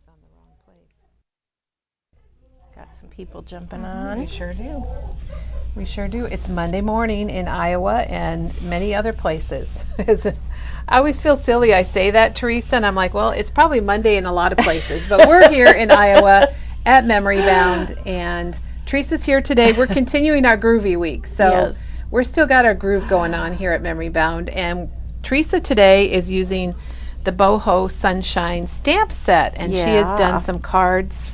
on the wrong place. Got some people jumping on. We sure do. We sure do. It's Monday morning in Iowa and many other places. I always feel silly I say that, Teresa, and I'm like, well, it's probably Monday in a lot of places. But we're here in Iowa at Memory Bound, and Teresa's here today. We're continuing our Groovy Week. So Yes. we're still got our groove going on here at Memory Bound. And Teresa today is using the Boho Sunshine stamp set, and she has done some cards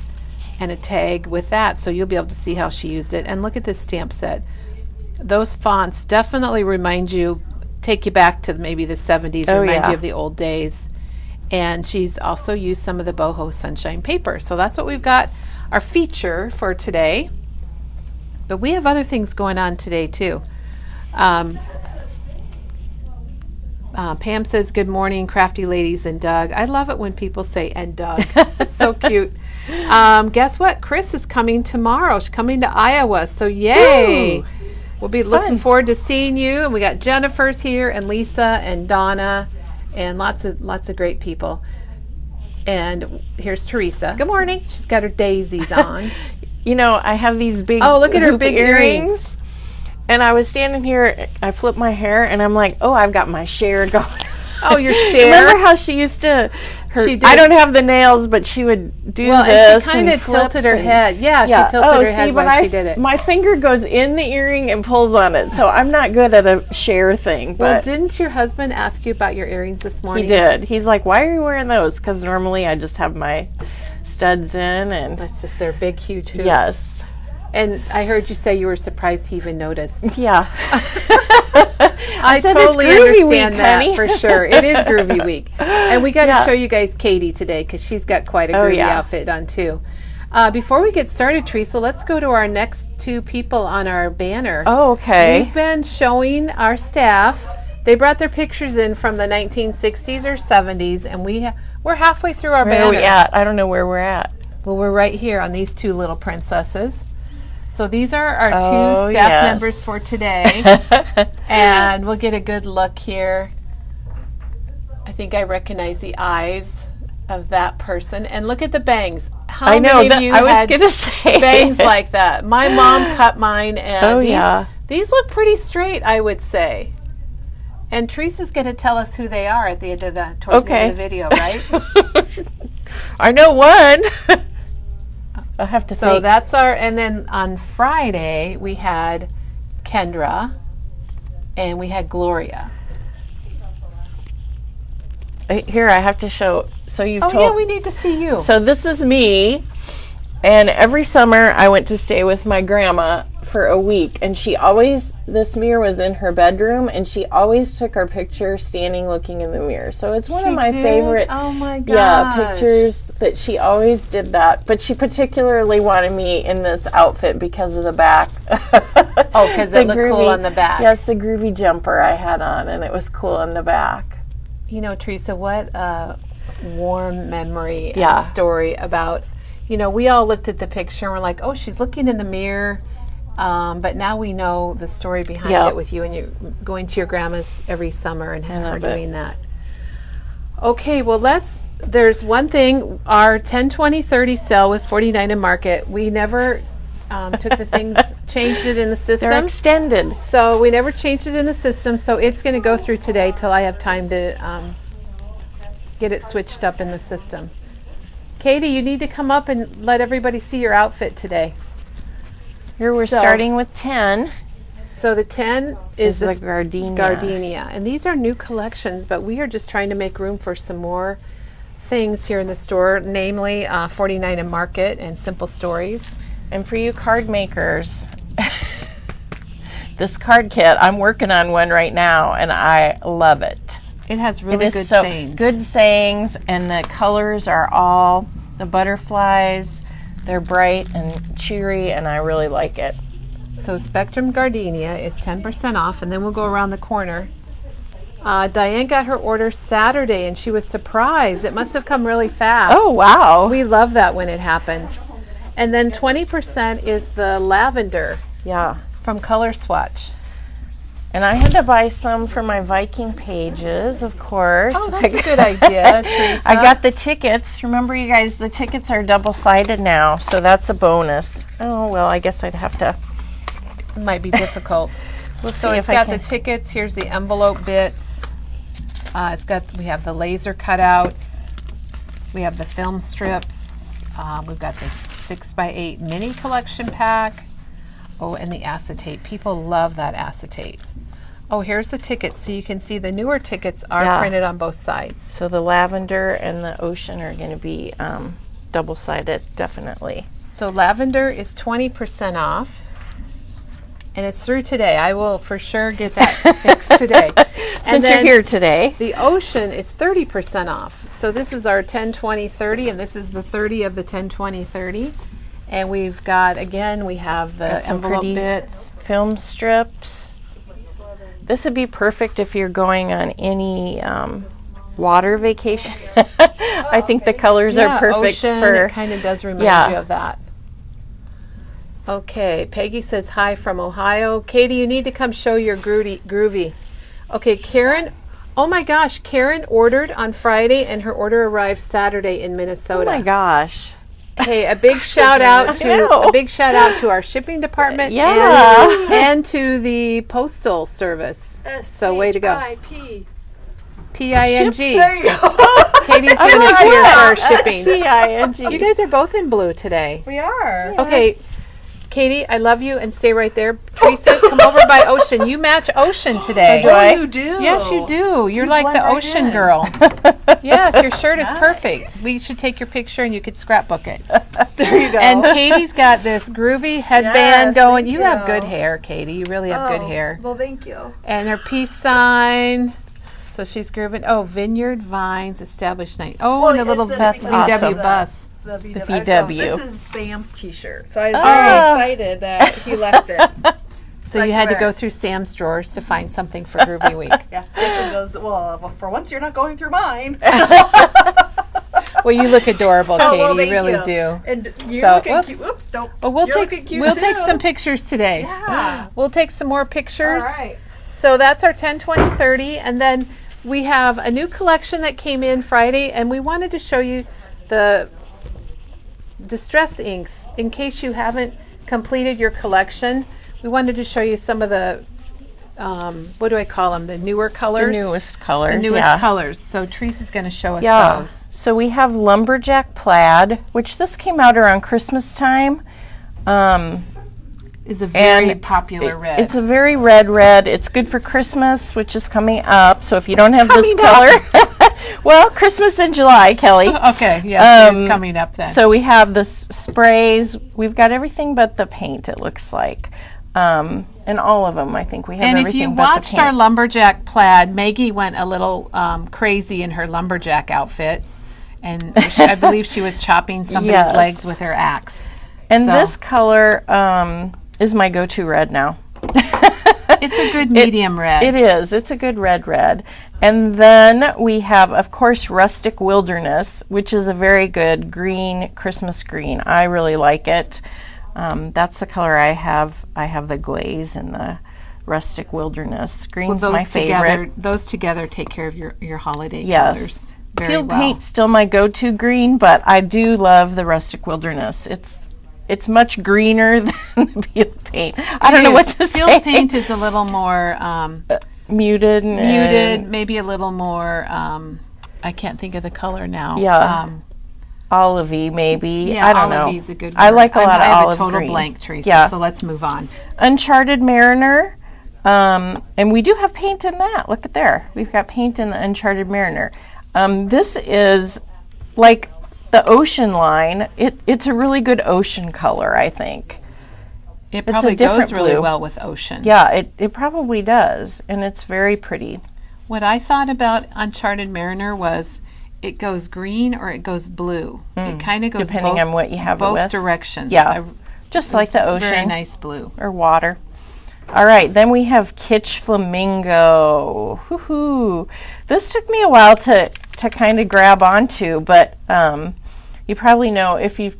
and a tag with that, so you'll be able to see how she used it. And look at this stamp set. Those fonts definitely take you back to maybe the 70s, remind you of the old days. And she's also used some of the Boho Sunshine paper. So that's what we've got, our feature for today. But we have other things going on today too. Pam says, good morning, crafty ladies and Doug. I love it when people say, and Doug. It's so cute. Guess what? Chris is coming tomorrow. She's coming to Iowa. So yay. Ooh, we'll be looking forward to seeing you. And we got Jennifer's here and Lisa and Donna and lots of great people. And here's Teresa. Good morning. She's got her daisies on. You know, I have these big look at her big earrings. And I was standing here, I flipped my hair, and I'm like, oh, I've got my Cher going. Oh, your Cher? Remember how she used to, I don't have the nails, but she would do this. And she kind of tilted her head. Yeah, she tilted her head when she did it. My finger goes in the earring and pulls on it, so I'm not good at a Cher thing. Well, didn't your husband ask you about your earrings this morning? He did. He's like, why are you wearing those? Because normally I just have my studs in. And that's just their big, huge hoops. Yes. And I heard you say you were surprised he even noticed. Yeah. I totally understand that for sure. It is Groovy Week. And we got to show you guys Katie today because she's got quite a groovy outfit on too. Before we get started, Teresa, let's go to our next two people on our banner. Oh, okay. We've been showing our staff. They brought their pictures in from the 1960s or 70s, and we're halfway through our banner. Where are we at? I don't know where we're at. Well, we're right here on these two little princesses. So these are our two staff members for today, and we'll get a good look here. I think I recognize the eyes of that person, and look at the bangs. How many of you had bangs like that? My mom cut mine, and these look pretty straight, I would say. And Teresa's going to tell us who they are at the end of towards the end of the video, right? I know one. I have to So that's and then on Friday we had Kendra and we had Gloria. Here, I have to show. So you've told. Oh, yeah, we need to see you. So this is me, and every summer I went to stay with my grandma for a week, and this mirror was in her bedroom, and she always took our picture standing looking in the mirror. So it's one of my favorite pictures that she always did that. But she particularly wanted me in this outfit because of the back. Oh, because it looked cool on the back. Yes, the groovy jumper I had on, and it was cool on the back. You know, Teresa, what a warm memory and story about, we all looked at the picture and we're like, oh, she's looking in the mirror. But now we know the story behind it with you, and you're going to your grandma's every summer and her doing that. Okay, well, there's one thing, our 10/20/30 sale with 49 and Market, we never took the things, changed it in the system. They're extended. So we never changed it in the system, so it's going to go through today till I have time to get it switched up in the system. Katie, you need to come up and let everybody see your outfit today. Here we're starting with 10. So the 10 is the gardenia. Gardenia. And these are new collections, but we are just trying to make room for some more things here in the store, namely 49 and Market and Simple Stories. And for you card makers, this card kit, I'm working on one right now, and I love it. It has really good sayings. Good sayings, and the colors are all the butterflies. They're bright and cheery, and I really like it. So Spectrum Gardenia is 10% off, and then we'll go around the corner. Diane got her order Saturday, and she was surprised. It must have come really fast. Oh, wow. We love that when it happens. And then 20% is the lavender from Color Swatch. And I had to buy some for my Viking pages, of course. Oh, that's a good idea, Teresa. I got the tickets. Remember, you guys, the tickets are double-sided now, so that's a bonus. Oh, well, I guess I'd have to. It might be difficult. We'll So see it's if I got can. the tickets. Here's the envelope bits. We have the laser cutouts. We have the film strips. We've got the 6x8 mini collection pack. Oh, and the acetate. People love that acetate. Oh, here's the tickets. So you can see the newer tickets are printed on both sides. So the lavender and the ocean are going to be double-sided, definitely. So lavender is 20% off. And it's through today. I will for sure get that fixed today. Since you're here today. The ocean is 30% off. So this is our 10, 20, 30, and this is the 30 of the 10, 20, 30. And we've got, again, we have the envelope bits. Film strips. This would be perfect if you're going on any water vacation. I think the colors are perfect ocean, for. It kind of does remind you of that. Okay, Peggy says hi from Ohio. Katie, you need to come show your groovy. Okay, Karen. Oh my gosh, Karen ordered on Friday and her order arrived Saturday in Minnesota. Oh my gosh. Hey, a big shout out to our shipping department and to the postal service. So way to go. P-I-N-G. There you go. Katie's going to cheer for shipping. P-I-N-G. You guys are both in blue today. We are. Okay, Katie, I love you and stay right there. Teresa, come over by Ocean. You match Ocean today. Oh, you do. Yes, you do. You're like blend the right ocean in. girl. Yes, your shirt is perfect. We should take your picture and you could scrapbook it. There you go. And Katie's got this groovy headband Yes, going. thank You have you. good hair, Katie. You really have good hair. Well, thank you. And her peace sign. So she's grooving. Oh, Vineyard Vines Established Night. Oh, Well, and a little it's That's VW awesome. bus. The VW. This is Sam's T-shirt, so I was very excited that he left it. So you had to go through Sam's drawers to find something for Groovy Week. Yeah, Kristen goes, well, for once you're not going through mine. Well, you look adorable, Katie. well, You thank really you. do. And you're So, looking whoops. cute. Oops, don't. But we'll You're looking take cute take too. some pictures today. Yeah. We'll take some more pictures. All right. So that's our 10, 20, 30. And then we have a new collection that came in Friday, and we wanted to show you the distress inks. In case you haven't completed your collection, we wanted to show you some of the, what do I call them? The newer colors? The newest colors. The newest yeah. colors. So Teresa's going to show us Yeah. those. So we have Lumberjack Plaid, which this came out around Christmas time. Is a very And popular red. It's a very red. It's good for Christmas, which is coming up. So if you don't have this color, well, Christmas in July, Kelly. Okay, yes, it's coming up then. So we have the sprays. We've got everything but the paint, it looks like. And all of them, I think we have and everything if you but watched the paint. our lumberjack plaid, Maggie went a little crazy in her lumberjack outfit, and I believe she was chopping somebody's Yes. legs with her axe. And so- this color is my go-to red now. It's a good medium red. It is. It's a good red. And then we have, of course, Rustic Wilderness, which is a very good green, Christmas green. I really like it. That's the color I have. I have the glaze and the Rustic Wilderness. Green's my favorite. Those together take care of your holiday Yes. colors very Peeled well. paint's still my go-to green, but I do love the Rustic Wilderness. It's much greener than the peeled paint. I don't know what to say. Field paint is a little more Muted, maybe a little more. I can't think of the color now. Yeah. Olivey, maybe. Yeah, I don't know. Olivey's a good I word. like a lot of I have olive a total green. blank, Teresa. Yeah. So let's move on. Uncharted Mariner, and we do have paint in that. Look at there. We've got paint in the Uncharted Mariner. This is like the ocean line. It's a really good ocean color, I think. It a probably different goes really blue. well with ocean. Yeah, it probably does, and it's very pretty. What I thought about Uncharted Mariner was it goes green or it goes blue. It kind of goes Depending both, on what you have it both with. directions. Yeah, just like the ocean. Very nice blue. Or water. All right, then we have Kitsch Flamingo. Woohoo! This took me a while to kind of grab onto, but you probably know if you've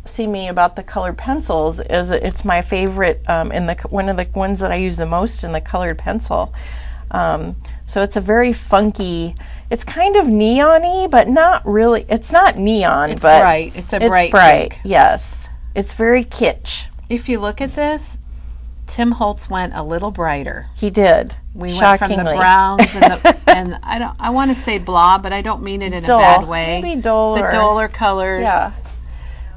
seen convincing me about the colored pencils is it's my favorite, one of the ones that I use the most in the colored pencil. So it's a very funky, it's kind of neon-y, but not really. It's not neon, it's but bright. It's bright pink. Yes. It's very kitsch. If you look at this, Tim Holtz went a little brighter. He did. We went from the browns and I want to say blah, but I don't mean it in dull. A bad way. Maybe duller. The duller colors. Yeah.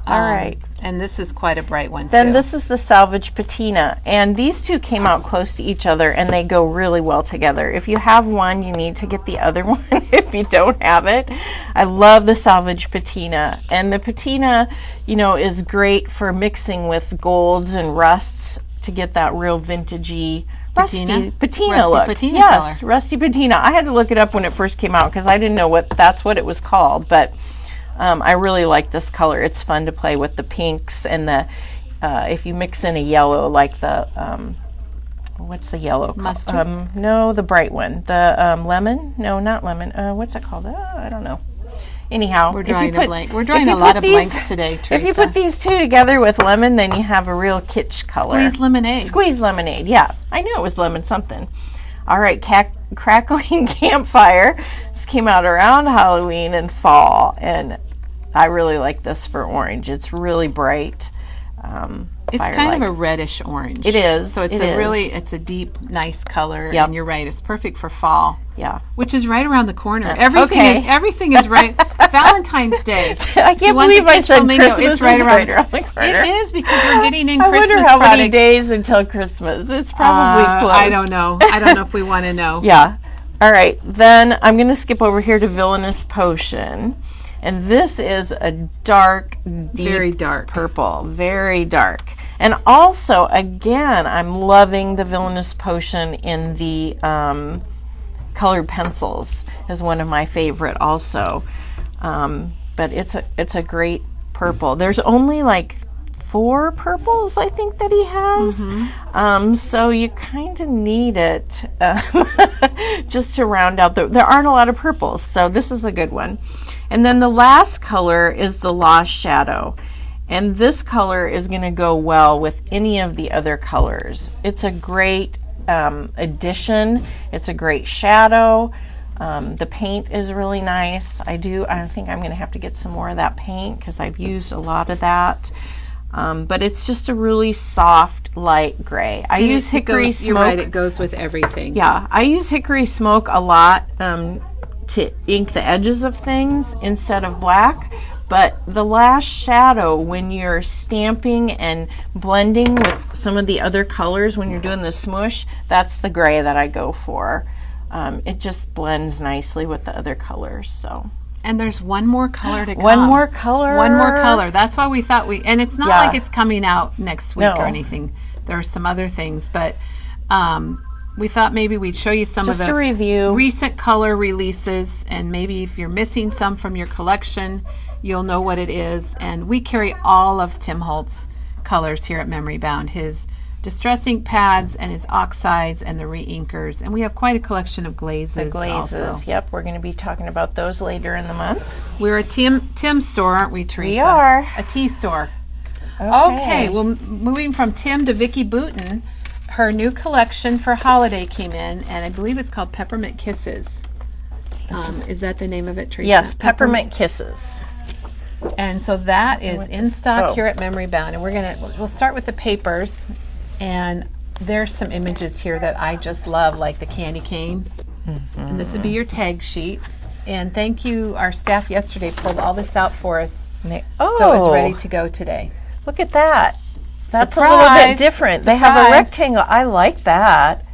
All right. And this is quite a bright one, Then too. this is the Salvage Patina. And these two came out close to each other, and they go really well together. If you have one, you need to get the other one if you don't have it. I love the Salvage Patina. And the patina, you know, is great for mixing with golds and rusts to get that real vintagey patina look. Patina yes, color. Rusty patina. I had to look it up when it first came out because I didn't know that's what it was called, but I really like this color. It's fun to play with the pinks and the if you mix in a yellow like the what's the yellow? Mustard? No, the bright one. The lemon? No, not lemon. What's it called? I don't know. Anyhow, we're drawing a blank. We're drawing a lot of blanks today, Teresa. If you put these two together with lemon, then you have a real kitsch color. Squeeze lemonade. Squeeze lemonade, yeah. I knew it was lemon something. All right, Crackling Campfire. This came out around Halloween and fall, and I really like this for orange. It's really bright. It's kind of a reddish orange. It is. So it's it's a deep, nice color. Yep. And you're right, it's perfect for fall. Yeah. Which is right around the corner. Okay. Everything is right. Valentine's Day. I can't believe I said Christmas it's right around the corner. It is because we're getting in I Christmas wonder how many product. days until Christmas. It's probably close. I don't know. I don't know if we want to know. Yeah. All right. Then I'm going to skip over here to Villainous Potion. And this is a dark, deep, very dark purple. Very dark. And also, again, I'm loving the Villainous Potion in the colored pencils is one of my favorite also. But it's a great purple. There's only like 4 purples, I think, that he has. Mm-hmm. So you kind of need it just to round out there aren't a lot of purples, so this is a good one. And then the last color is the Lost Shadow. And this color is going to go well with any of the other colors. It's a great addition. It's a great shadow. The paint is really nice. I think I'm going to have to get some more of that paint because I've used a lot of that. But it's just a really soft, light gray. I use Hickory Smoke. You're right, it goes with everything. Yeah, I use Hickory Smoke a lot to ink the edges of things instead of black. But the Last Shadow, when you're stamping and blending with some of the other colors, when you're doing the smush, that's the gray that I go for. It just blends nicely with the other colors. So. And there's one more color to come. One more color. One more color. That's why we thought and it's not like it's coming out next week or anything. There are some other things, but we thought maybe we'd show you some of the recent color releases, and maybe if you're missing some from your collection, you'll know what it is. And we carry all of Tim Holtz's colors here at Memory Bound, his Distress ink pads and his oxides and the re-inkers. And we have quite a collection of glazes. The glazes, also. Yep. We're going to be talking about those later in the month. We're a Tim store, aren't we, Teresa? We are. A tea store. Okay, well, moving from Tim to Vicki Boutin, her new collection for holiday came in, and I believe it's called Peppermint Kisses. Is that the name of it, Teresa? Yes, Peppermint Kisses. And so that is in stock here at Memory Bound, and we'll start with the papers, and there's some images here that I just love, like the candy cane. And this would be your tag sheet. And thank you, our staff yesterday pulled all this out for us, so it's ready to go today. Look at that. That's Surprise. a little bit different. They have a rectangle. I like that.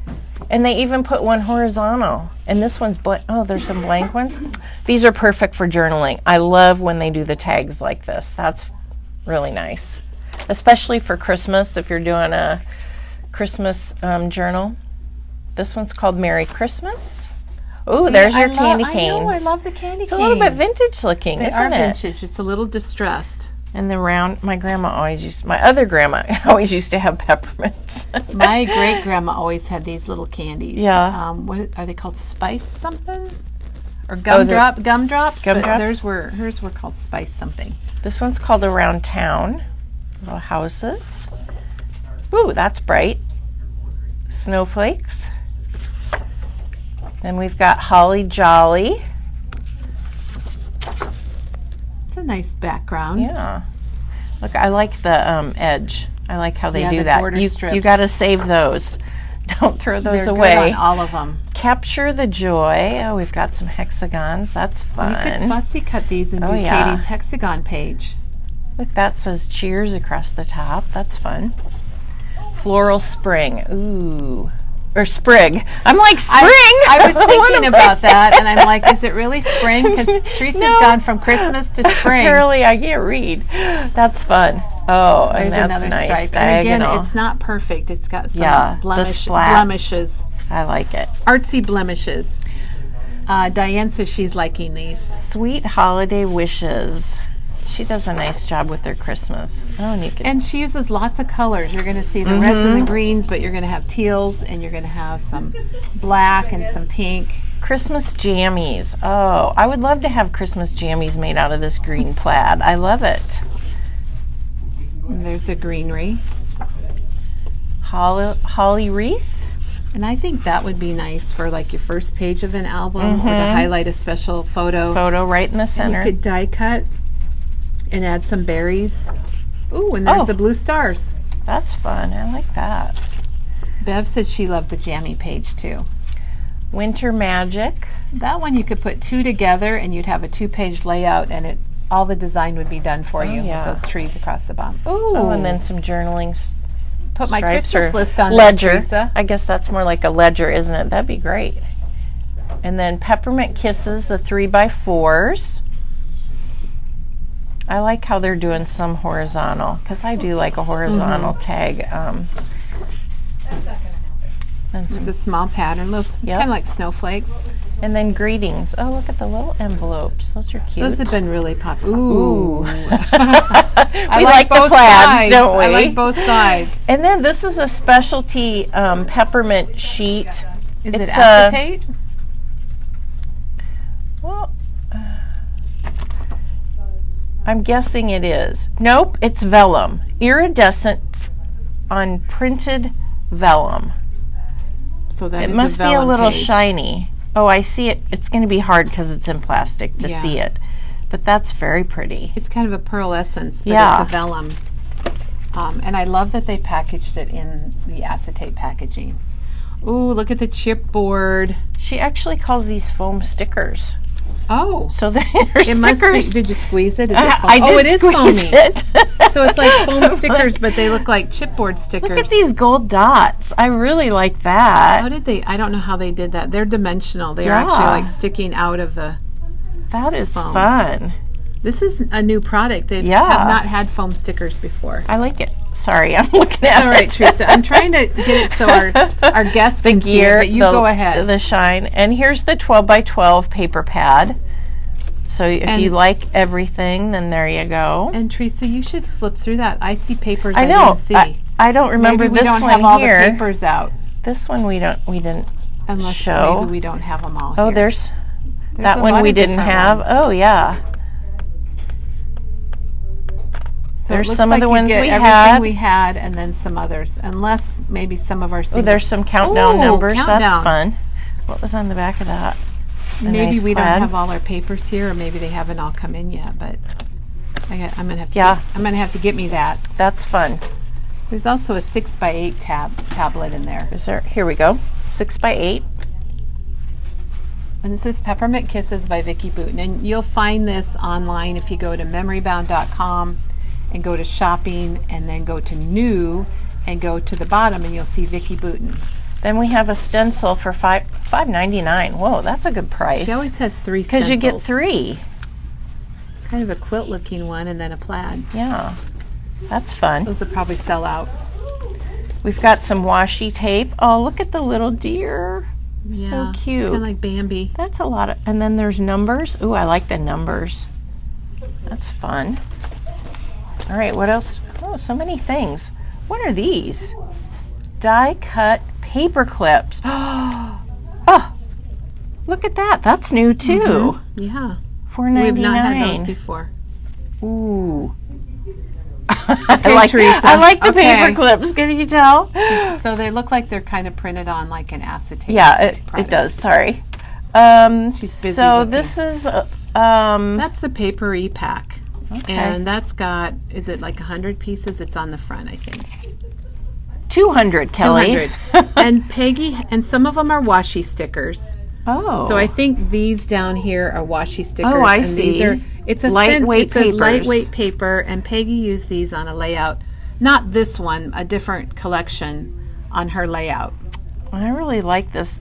And they even put one horizontal. And this one's blank. Oh, there's some blank ones. These are perfect for journaling. I love when they do the tags like this. That's really nice. Especially for Christmas, if you're doing a Christmas journal. This one's called Merry Christmas. Oh, there's your candy canes. I love the candy canes. It's a little bit vintage looking, isn't it? They are vintage. It's a little distressed. And the round, my other grandma always used to have peppermints. My great grandma always had these little candies. Yeah. What are they called? Spice something? Or gumdrops? Gumdrops? Hers were called Spice something. This one's called Around Town. Little houses. Ooh, that's bright. Snowflakes. Then we've got Holly Jolly. It's a nice background. Yeah. Look, I like the edge. I like how they do the that. border strips. You got to save those. Don't throw those They're away. Good on all of them. Capture the Joy. Oh, we've got some hexagons. That's fun. You could fussy cut these and do Katie's hexagon page. Look, that says cheers across the top. That's fun. Floral spring. Ooh. Or sprig. I'm like, spring! I was thinking about that, and I'm like, is it really spring? Because Teresa's gone from Christmas to spring. Apparently, I can't read. That's fun. Oh, there's and that's another nice. stripe. Diagonal. And again, it's not perfect. It's got some blemishes. I like it. Artsy blemishes. Diane says she's liking these. Sweet Holiday Wishes. She does a nice job with their Christmas. Oh, and you can. And she uses lots of colors. You're going to see the reds and the greens, but you're going to have teals, and you're going to have some black and some pink. Christmas jammies. Oh, I would love to have Christmas jammies made out of this green plaid. I love it. And there's a greenery. Holly wreath. And I think that would be nice for like your first page of an album or to highlight a special photo. Photo right in the center. And you could die cut and add some berries. Ooh, and there's the blue stars. That's fun. I like that. Bev said she loved the jammy page too. Winter Magic. That one you could put two together and you'd have a 2-page layout, and all the design would be done for you with those trees across the bottom. Ooh. Oh, and then some journaling put my Christmas list on ledger. There, Teresa. I guess that's more like a ledger, isn't it? That'd be great. And then Peppermint Kisses, the 3x4s. I like how they're doing some horizontal, because I do like a horizontal tag. It's a small pattern, kind of like snowflakes. And then greetings. Oh, look at the little envelopes. Those are cute. Those have been really popular. Ooh. We like the plaids, don't we? I like both sides. And then this is a specialty peppermint sheet. Is it acetate? Well, I'm guessing it is. Nope, it's vellum. Iridescent on printed vellum. So that it must be a little shiny. Oh, I see it. It's going to be hard because it's in plastic to see it. But that's very pretty. It's kind of a pearlescence, but it's a vellum. And I love that they packaged it in the acetate packaging. Ooh, look at the chipboard. She actually calls these foam stickers. Oh. So they're stickers. Must be, did you squeeze it? Is it foam? I did it is foamy. It. So it's like foam stickers, but they look like chipboard stickers. Look at these gold dots. I really like that. How did they? I don't know how they did that. They're dimensional. They're actually like sticking out of the That is foam. Fun. This is a new product. They have not had foam stickers before. I like it. Sorry, I'm looking at it. All right, Teresa. I'm trying to get it so our guests can see it, but you go ahead. The shine. And here's the 12x12 paper pad. So if you like everything, then there you go. And Teresa, you should flip through that. I see papers I know. didn't see. I don't remember maybe this we don't one have all here. the papers out. This one we didn't Unless show. Maybe we don't have them all Oh, here. there's that one we didn't have. Ones. Oh, yeah. So there's it looks some like of the ones you get we everything had. we had, and then some others. Unless maybe some of our. Oh, there's some countdown numbers. That's fun. What was on the back of that? Maybe nice we plaid. don't have all our papers here, or maybe they haven't all come in yet. But I'm gonna have to. I'm gonna have to get me that. That's fun. There's also a 6x8 tablet in there. Is there? Here we go. 6x8. And this is Peppermint Kisses by Vicki Boutin. And you'll find this online if you go to memorybound.com and go to shopping and then go to new and go to the bottom and you'll see Vicki Boutin. Then we have a stencil for $5.99. Whoa, that's a good price. She always has 3 stencils. Because you get 3. Kind of a quilt looking one and then a plaid. Yeah, that's fun. Those will probably sell out. We've got some washi tape. Oh, look at the little deer. Yeah, so cute. It's kind of like Bambi. That's a lot of, and then there's numbers. Ooh, I like the numbers. That's fun. All right, what else? Oh, so many things. What are these? Die cut paper clips. Oh, look at that. That's new too. Mm-hmm. Yeah. $4.99. We've not had those before. Ooh. Okay, Teresa. I like the Okay. paper clips. Can you tell? So they look like they're kind of printed on like an acetate. Yeah, it product. does. Sorry. She's busy So looking. this is That's the paper e-pack. Okay. And that's got, is it like 100 pieces? It's on the front, I think. 200, Kelly. 200. And Peggy, and some of them are washi stickers. Oh. So I think these down here are washi stickers. Oh, I and see. These are, it's a Lightweight thin, it's papers. a lightweight paper, and Peggy used these on a layout. Not this one, a different collection on her layout. I really like this.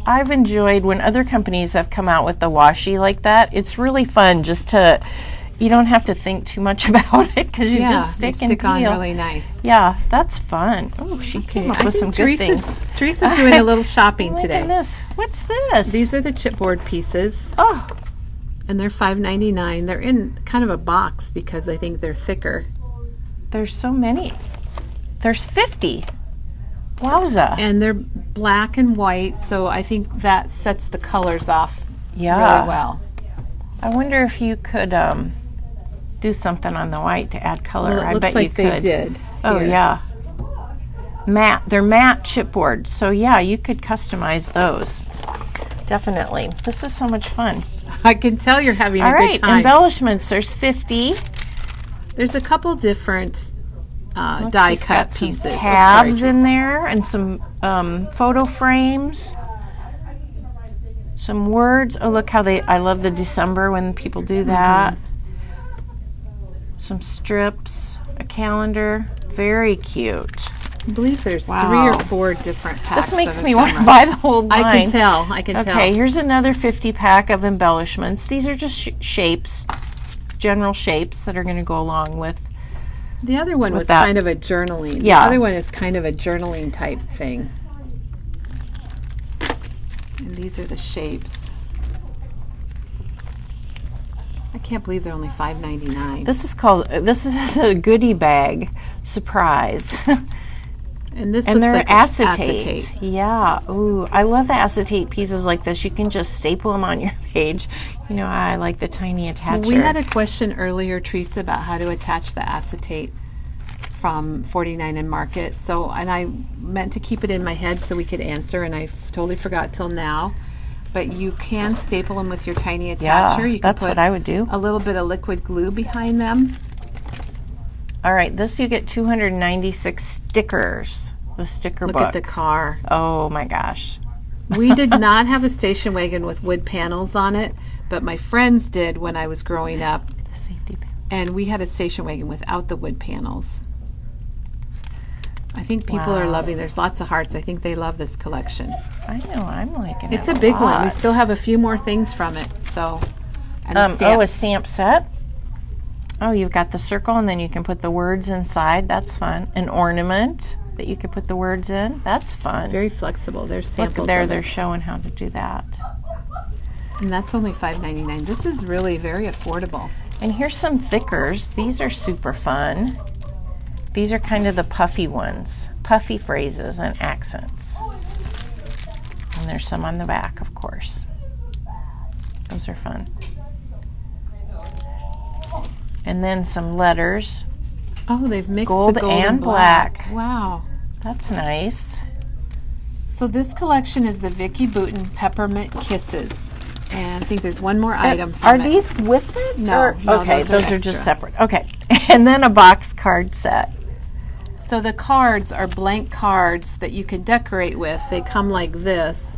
I've enjoyed when other companies have come out with the washi like that. It's really fun just to, you don't have to think too much about it because you just stick and on peel. really nice. Yeah, that's fun. Oh, she came up I with some think good things. Teresa's doing a little shopping Look today. at this. What's this? These are the chipboard pieces, Oh, and they're $5.99. They're in kind of a box because I think they're thicker. there's so many. There's 50. Wowza. And they're black and white, so I think that sets the colors off Yeah. really well. I wonder if you could do something on the white to add color. Well, it I looks bet like you they could. did. Oh here. yeah. Matte. They're matte chipboard. So yeah, you could customize those. Definitely. This is so much fun. I can tell you're having All a right, good time. embellishments. There's 50. There's a couple different Look, die she's cut got some pieces. Oh, tabs sorry, in there and some photo frames. Some words. Oh, look how I love the December when people do that. Some strips, a calendar. Very cute. I believe there's Wow. 3 or 4 different packs. This makes of me want to ephemera. buy the whole line. I can tell. I can tell. Okay, here's another 50 pack of embellishments. These are just shapes, general shapes that are going to go along with. The other one with was that. kind of a journaling. Yeah. The other one is kind of a journaling type thing. And these are the shapes. I can't believe they're only $5.99. This is a goodie bag surprise. And this And looks they're like acetate. Yeah. Ooh, I love the acetate pieces like this. You can just staple them on your page. You know, I like the tiny attacher. We had a question earlier, Teresa, about how to attach the acetate from 49 and Market. So, and I meant to keep it in my head so we could answer, and I totally forgot till now. But you can staple them with your tiny attacher. Yeah, You can that's put what I would do. a little bit of liquid glue behind them. All right, this you get 296 stickers. The sticker Look book. at the car. Oh my gosh. We did not have a station wagon with wood panels on it, but my friends did when I was growing up. The safety pin. And we had a station wagon without the wood panels. I think people are Wow. loving, there's lots of hearts. I think they love this collection. I know, I'm liking It's it a big one. We lot. still have a few more things from it. So, and a stamp set. Oh, you've got the circle and then you can put the words inside. That's fun. An ornament that you could put the words in. That's fun. very flexible. There's samples Look there, of they're it. showing how to do that. And that's only $5.99. This is really very affordable. And here's some thickers. These are super fun. These are kind of the puffy ones. Puffy phrases and accents. And there's some on the back, of course. Those are fun. And then some letters. Oh, they've mixed Gold the gold and and black. Wow. That's nice. So this collection is the Vicky Bouton Peppermint Kisses. And I think there's one more item from Are it. these with it? No, Or- no, okay, those are those are just extra. separate. Okay. And then a box card set. So the cards are blank cards that you can decorate with. They come like this,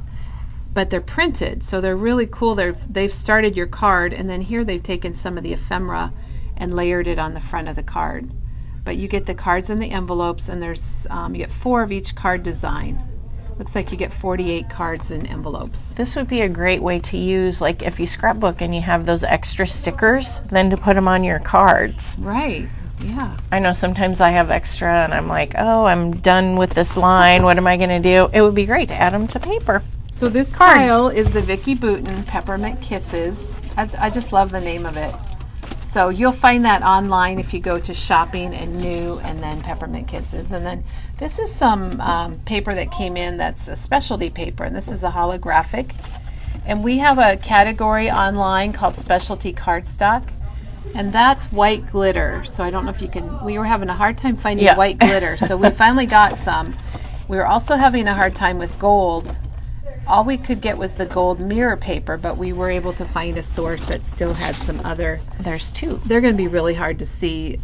but they're printed, so they're really cool. They've started your card, and then here they've taken some of the ephemera and layered it on the front of the card. But you get the cards in the envelopes, and there's you get 4 of each card design. Looks like you get 48 cards in envelopes. This would be a great way to use, like if you scrapbook and you have those extra stickers, then to put them on your cards. Right. Yeah. I know sometimes I have extra and I'm like, oh, I'm done with this line. What am I going to do? It would be great to add them to paper. So this Cards. pile is the Vicky Bouton Peppermint Kisses. I just love the name of it. So you'll find that online if you go to shopping and new and then Peppermint Kisses. And then this is some paper that came in that's a specialty paper, and this is a holographic. And we have a category online called specialty cardstock. And that's white glitter. So I don't know if you can, we were having a hard time finding white glitter. So we finally got some. We were also having a hard time with gold. All we could get was the gold mirror paper, but we were able to find a source that still had some other. There's two. They're going to be really hard to see.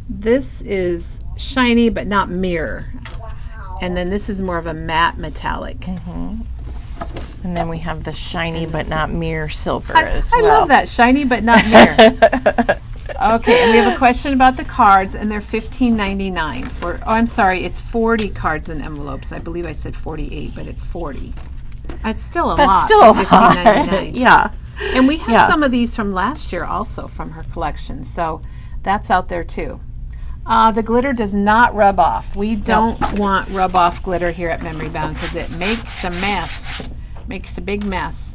This is shiny but not mirror. And then this is more of a matte metallic. And then we have the shiny but not mirror silver as well. I love that, shiny but not mirror. Okay, and we have a question about the cards, and they're $15.99 for. Oh, I'm sorry, it's 40 cards and envelopes. I believe I said 48, but it's 40. It's still a lot. That's still a lot. $15.99. Yeah. And we have some of these from last year also from her collection, so that's out there too. The glitter does not rub off. We don't want rub off glitter here at Memory Bound because it makes a mess. Makes a big mess.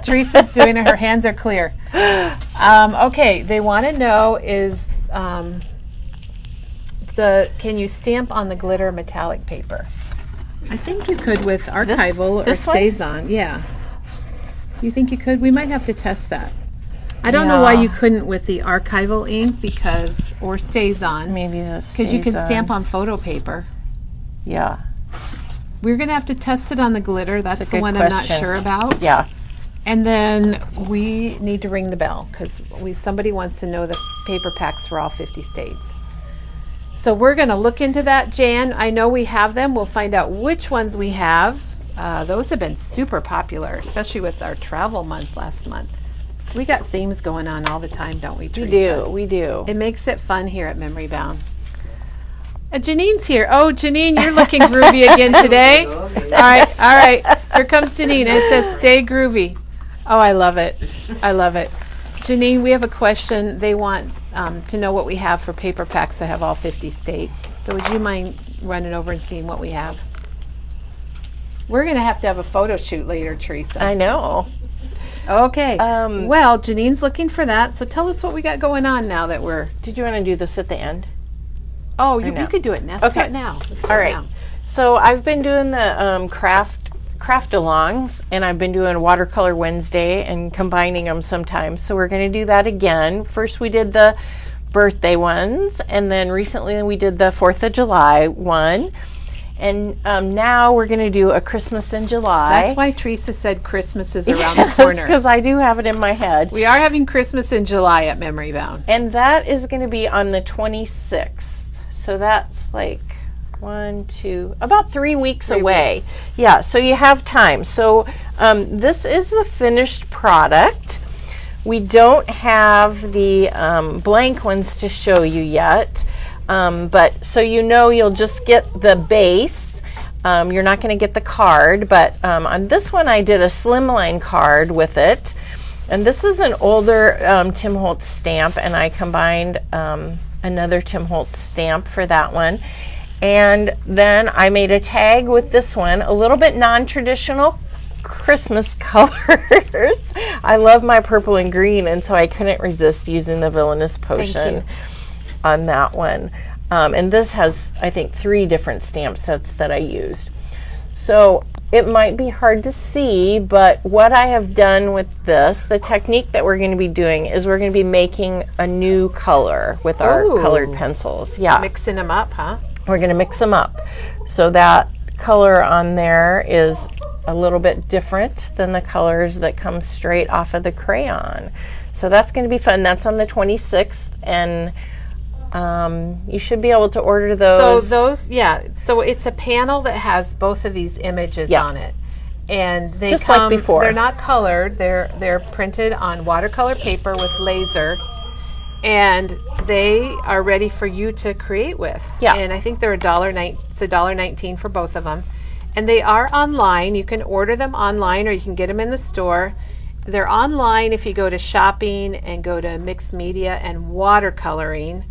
Teresa's doing it. Her hands are clear. Okay, they want to know is can you stamp on the glitter metallic paper? I think you could with archival or stays on. Yeah. You think you could? We might have to test that. I don't know why you couldn't with the archival ink or stays on. Maybe this because you can stamp on photo paper. Yeah. We're going to have to test it on the glitter. That's the one I'm not sure about. Yeah. And then we need to ring the bell because somebody wants to know the paper packs for all 50 states. So we're going to look into that, Jan. I know we have them. We'll find out which ones we have. Those have been super popular, especially with our travel month last month. We got themes going on all the time, don't we, Teresa? We do. It makes it fun here at Memory Bound. Janine's here. Oh, Janine, you're looking groovy again today. All right. Here comes Janine. It says, stay groovy. Oh, I love it. I love it. Janine, we have a question. They want to know what we have for paper packs that have all 50 states. So would you mind running over and seeing what we have? We're going to have a photo shoot later, Teresa. I know. Okay. Well, Janine's looking for that. So tell us what we got going on now that we're... Did you want to do this at the end? Oh, you could do it now. Start now. All right. Now. So I've been doing the craft-alongs, and I've been doing Watercolor Wednesday and combining them sometimes. So we're going to do that again. First we did the birthday ones, and then recently we did the 4th of July one. And now we're going to do a Christmas in July. That's why Teresa said Christmas is around the corner. Because I do have it in my head. We are having Christmas in July at Memory Bound. And that is going to be on the 26th. So that's like about 3 weeks away. Yeah, so you have time. So this is the finished product. We don't have the blank ones to show you yet. But so you'll just get the base. You're not going to get the card, but on this one I did a slimline card with it. And this is an older Tim Holtz stamp, and I combined another Tim Holtz stamp for that one. And then I made a tag with this one, a little bit non-traditional Christmas colors. I love my purple and green, and so I couldn't resist using the Villainous Potion on that one. And this has, I think, 3 different stamp sets that I used. So it might be hard to see, but what I have done with this, the technique that we're going to be doing is we're going to be making a new color with our colored pencils. Yeah. Mixing them up, huh? We're going to mix them up. So that color on there is a little bit different than the colors that come straight off of the crayon. So that's going to be fun. That's on the 26th, and you should be able to order those. So it's a panel that has both of these images on it, and they just come. Like before. They're not colored. They're printed on watercolor paper with laser, and they are ready for you to create with. Yeah. And I think they're $1.19 for both of them, and they are online. You can order them online, or you can get them in the store. They're online if you go to shopping and go to mixed media and watercoloring.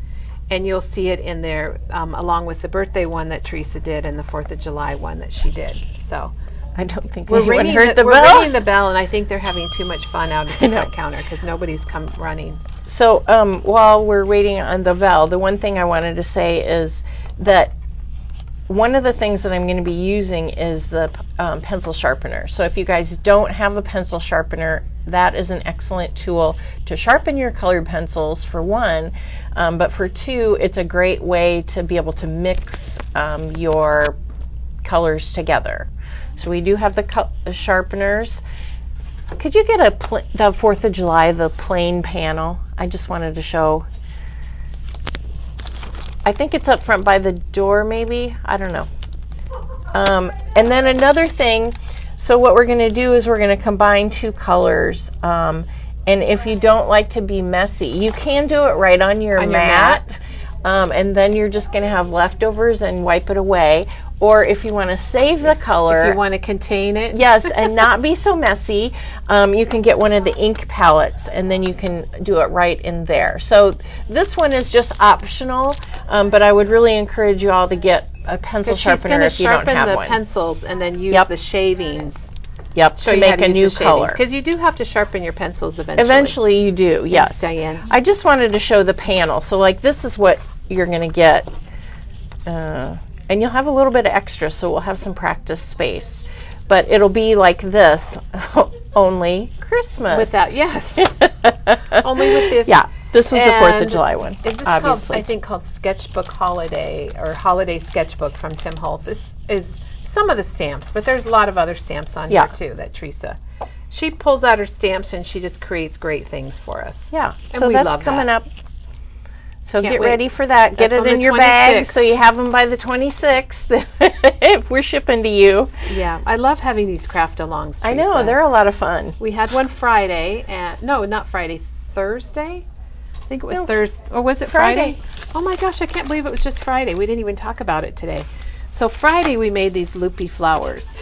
And you'll see it in there along with the birthday one that Teresa did and the 4th of July one that she did. So I don't think we're anyone ringing heard the bell. We're ringing the bell, and I think they're having too much fun out at the front counter because nobody's come running. So while we're waiting on the bell, the one thing I wanted to say is that one of the things that I'm going to be using is the pencil sharpener. So if you guys don't have a pencil sharpener that is an excellent tool to sharpen your colored pencils, for one, but for two, it's a great way to be able to mix your colors together. So we do have the sharpeners. Could you get the 4th of July, the plain panel? I just wanted to show. I think it's up front by the door, maybe. I don't know. And then another thing, so what we're going to do is we're going to combine two colors. And if you don't like to be messy, you can do it right on your mat. And then you're just going to have leftovers and wipe it away. Or if you want to save the color. If you want to contain it. Yes, and not be so messy, you can get one of the ink palettes, and then you can do it right in there. So this one is just optional, but I would really encourage you all to get a pencil sharpener if you don't have one. She's going to sharpen the pencils and then use the shavings. Yep, to make a new color. Because you do have to sharpen your pencils eventually. Eventually you do, yes. Thanks, Diane. I just wanted to show the panel. So like this is what you're going to get. And you'll have a little bit of extra, so we'll have some practice space. But it'll be like this, only Christmas. With that, yes. Only with this. Yeah, this was the 4th of July one, is this obviously. I think called Sketchbook Holiday, or Holiday Sketchbook from Tim Holtz. This is some of the stamps, but there's a lot of other stamps on here too that Teresa. She pulls out her stamps and she just creates great things for us. Yeah, and so we that's love coming that. up. So Can't get wait. ready for that. Get it in your bag so you have them by the 26th if we're shipping to you. Yeah, I love having these craft-alongs, Teresa. I know, they're a lot of fun. We had one Friday, no, not Friday, Thursday? I think it was Thursday, or was it Friday? Oh my gosh, I can't believe it was just Friday. We didn't even talk about it today. So Friday we made these loopy flowers.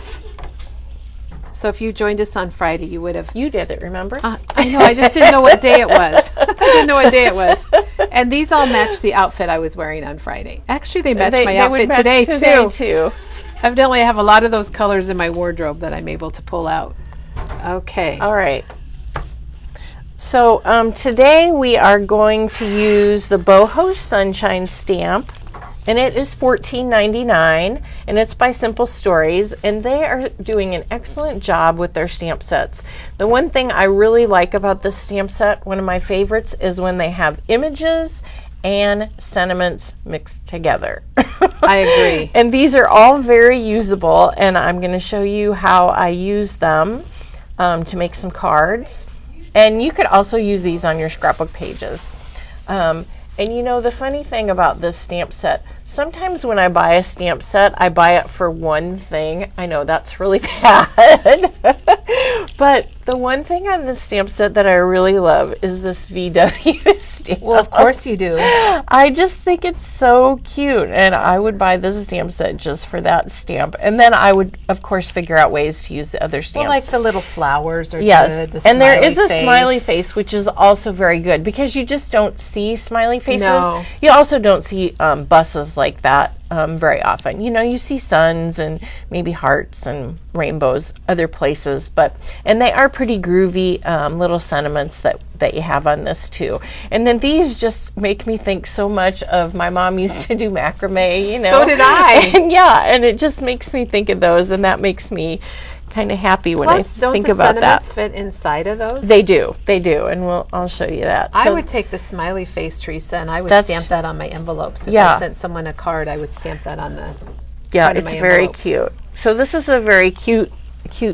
So if you joined us on Friday, you would have... You did it, remember? I know, I just didn't know what day it was. I didn't know what day it was. And these all match the outfit I was wearing on Friday. Actually, they match my outfit today, too. Evidently, I have a lot of those colors in my wardrobe that I'm able to pull out. Okay. All right. So today we are going to use the Boho Sunshine stamp. And it is $14.99, and it's by Simple Stories, and they are doing an excellent job with their stamp sets. The one thing I really like about this stamp set, one of my favorites, is when they have images and sentiments mixed together. I agree. And these are all very usable, and I'm going to show you how I use them to make some cards. And you could also use these on your scrapbook pages. And you know, the funny thing about this stamp set, sometimes when I buy a stamp set, I buy it for one thing. I know that's really bad. But the one thing on this stamp set that I really love is this VW stamp. Well, of course you do. I just think it's so cute, and I would buy this stamp set just for that stamp. And then I would, of course, figure out ways to use the other stamps. Well, like the little flowers are good. The and there is a face. Smiley face, which is also very good, because you just don't see smiley faces. No. You also don't see buses like that very often. You know, you see suns and maybe hearts and rainbows other places, and they are pretty groovy little sentiments that you have on this too. And then these just make me think so much of my mom used to do macrame, you know. So did I. And yeah, and it just makes me think of those, and that makes me kind of happy when I think about that. Don't the sentiments fit inside of those? They do, and I'll show you that. I would take the smiley face, Teresa, and I would stamp that on my envelopes. If I sent someone a card, I would stamp that on the front of my very envelope. cute. So this is a very cute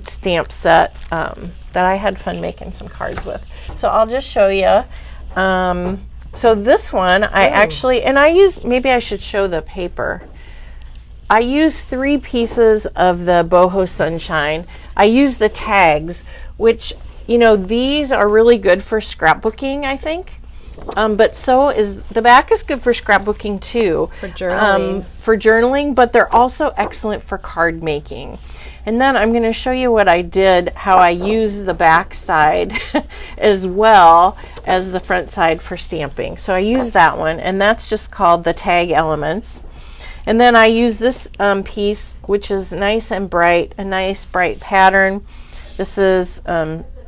stamp set that I had fun making some cards with. So I'll just show you. So this one, I actually, and I used, maybe I should show the paper. I used 3 pieces of the Boho Sunshine. I used the tags, which, you know, these are really good for scrapbooking, I think. But so is the back is good for scrapbooking too. For journaling, but they're also excellent for card making. And then I'm going to show you what I did, how I use the back side as well as the front side for stamping. So I use that one, and that's just called the Tag Elements. And then I use this piece, which is nice and bright, a nice bright pattern. This is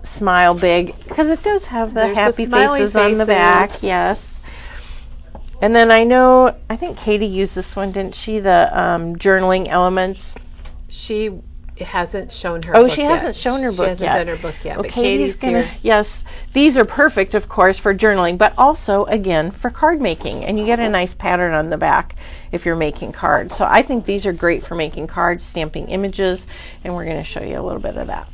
Smile Big, because it does have the happy faces on the back. Yes. And then I think Katie used this one, didn't she? The journaling elements. She hasn't shown her Oh, book she yet. hasn't shown her book yet. She hasn't done her book yet. Well, but Katie's here. Yes, these are perfect, of course, for journaling, but also, again, for card making. And you get a nice pattern on the back if you're making cards. So I think these are great for making cards, stamping images, and we're going to show you a little bit of that.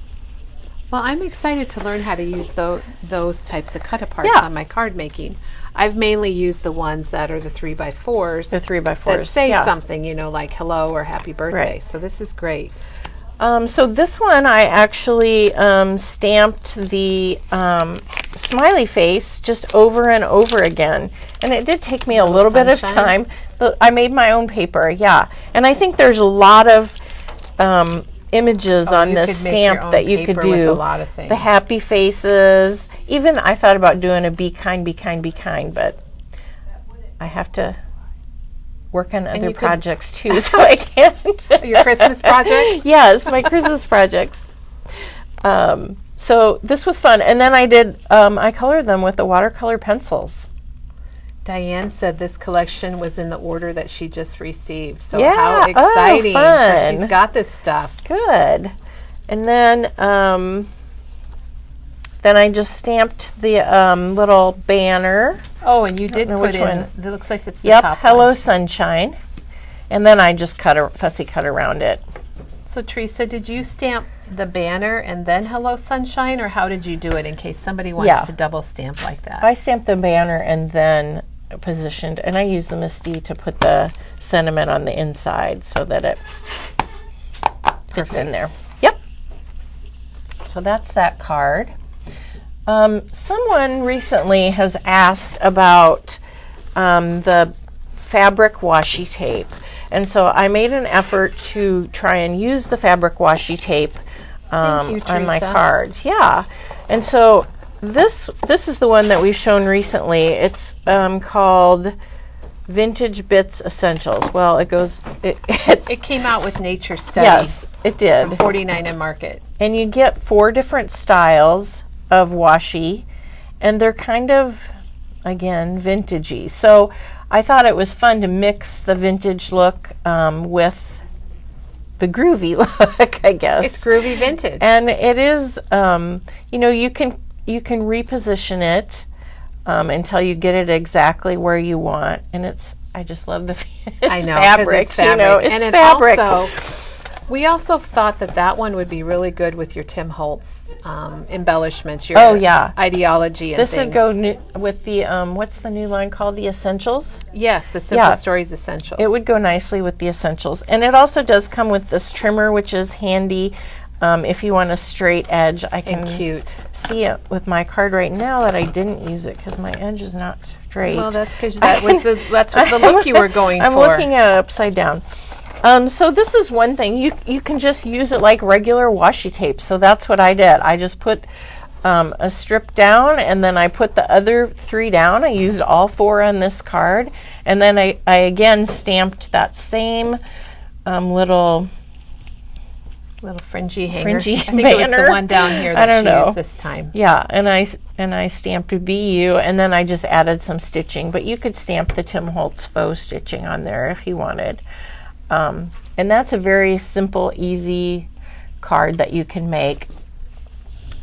Well, I'm excited to learn how to use those types of cut-aparts on my card making. I've mainly used the ones that are the 3x4s. The 3x4s. That say something, you know, like hello or happy birthday. Right. So this is great. So this one I actually stamped the smiley face just over and over again. And it did take me a little bit of time. But I made my own paper, yeah. And I think there's a lot of images on this stamp that you could do. With a lot of things. The happy faces. Even I thought about doing a be kind, but I have to work on other projects too, so I can't. Your Christmas projects? Yes, my Christmas projects. So this was fun. And then I did, I colored them with the watercolor pencils. Diane said this collection was in the order that she just received. So yeah. how exciting. Fun. So she's got this stuff. Good. And then I just stamped the little banner. Oh, and you did put in, one. It looks like it's the top Hello one. Sunshine. And then I just fussy cut around it. So Teresa, did you stamp the banner and then Hello Sunshine, or how did you do it in case somebody wants to double stamp like that? I stamped the banner and then positioned, and I used the Misty to put the sentiment on the inside so that it fits in there. Yep. So that's that card. Someone recently has asked about the fabric washi tape, and so I made an effort to try and use the fabric washi tape on my cards. Yeah, and so this is the one that we've shown recently. It's called Vintage Bits Essentials. Well, it came out with Nature Study. Yes, it did. From 49 and Market. And you get 4 different styles of washi, and they're kind of, again, vintagey. So I thought it was fun to mix the vintage look with the groovy look, I guess. It's groovy vintage. And it is, you know, you can reposition it until you get it exactly where you want. And I just love the I know, fabric. It's fabric. You know, it's and fabric. We also thought that one would be really good with your Tim Holtz embellishments, your ideology and this things. Would go with the, what's the new line called? The Essentials? Yes, the Simple Stories Essentials. It would go nicely with the Essentials. And it also does come with this trimmer, which is handy if you want a straight edge. I can see it with my card right now that I didn't use it because my edge is not straight. Well, that's because that's the look you were going for. I'm looking at it upside down. So this is one thing. You can just use it like regular washi tape. So that's what I did. I just put a strip down, and then I put the other 3 down. I used all 4 on this card. And then I again stamped that same little fringy hanger. I think banner. it was the one down here that she used this time. Yeah, and I stamped a BU, and then I just added some stitching. But you could stamp the Tim Holtz faux stitching on there if you wanted. And that's a very simple, easy card that you can make.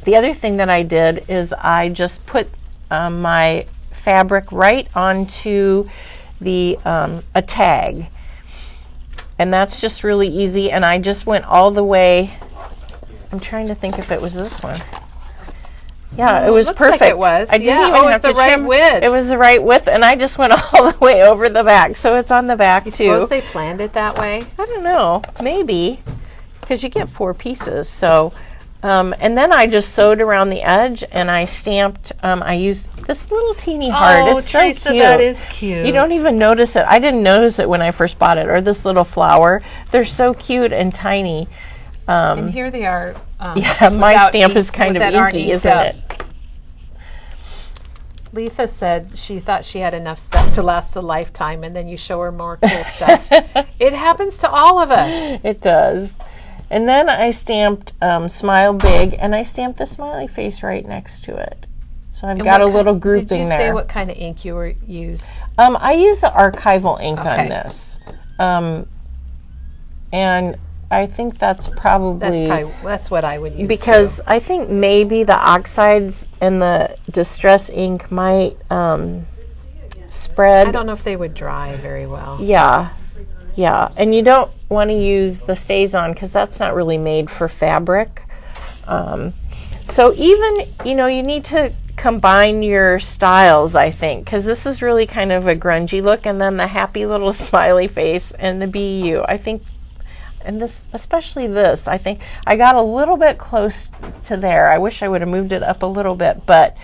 The other thing that I did is I just put my fabric right onto the a tag. And that's just really easy. And I just went all the way. I'm trying to think if it was this one. Yeah, it was perfect. Like it was. I didn't even have to right trim. Width. It was the right width, and I just went all the way over the back, so it's on the back too. Suppose they planned it that way? I don't know, maybe, because you get 4 pieces. So, and then I just sewed around the edge, and I stamped. I used this little teeny heart. Oh, it's so Teresa, cute. that is cute. You don't even notice it. I didn't notice it when I first bought it. Or this little flower. They're so cute and tiny. And here they are. Yeah, my stamp is kind of inky, isn't it? Letha said she thought she had enough stuff to last a lifetime, and then you show her more cool stuff. It happens to all of us. It does. And then I stamped Smile Big, and I stamped the smiley face right next to it. So I've got a little grouping there. Did you say what kind of ink you used? I used the archival ink on this. And I think that's probably that's what I would use because too. I think maybe the oxides and the distress ink might spread. I don't know if they would dry very well. Yeah, and you don't want to use the Stays-On because that's not really made for fabric. So even, you need to combine your styles, I think, because this is really kind of a grungy look, and then the happy little smiley face and the BU. I think, and this, especially this, I think I got a little bit close to there. I wish I would have moved it up a little bit, but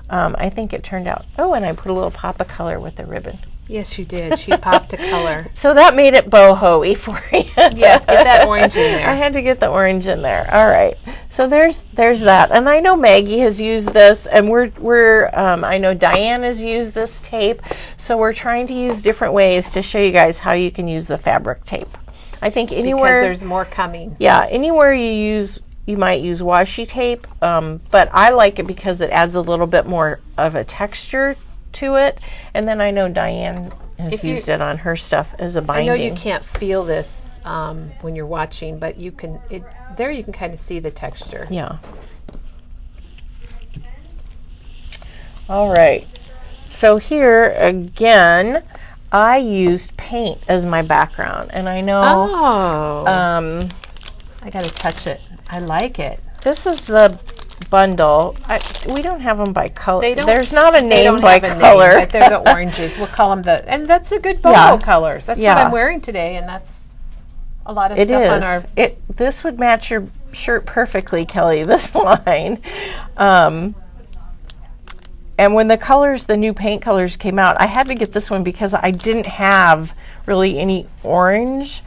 I think it turned out. Oh, and I put a little pop of color with the ribbon. Yes, you did. She popped a color. So that made it boho-y for you. Yes, get that orange in there. I had to get the orange in there. All right. So there's that. And I know Maggie has used this, and I know Diane has used this tape. So we're trying to use different ways to show you guys how you can use the fabric tape. I think anywhere because there's more coming. Yeah, anywhere you might use washi tape, but I like it because it adds a little bit more of a texture to it. And then I know Diane has used it on her stuff as a binding. I know you can't feel this when you're watching, but you can kind of see the texture. Yeah. All right. So here again, I used paint as my background, and I know I gotta touch it. I like it. This is the bundle. We don't have them by color. There's not a they name don't by have a color. Name, but they're the oranges. We'll call them and that's a good boho colors. That's what I'm wearing today, and that's a lot of stuff on our. This would match your shirt perfectly, Kelly. This line. And when the new paint colors came out, I had to get this one because I didn't have really any orange.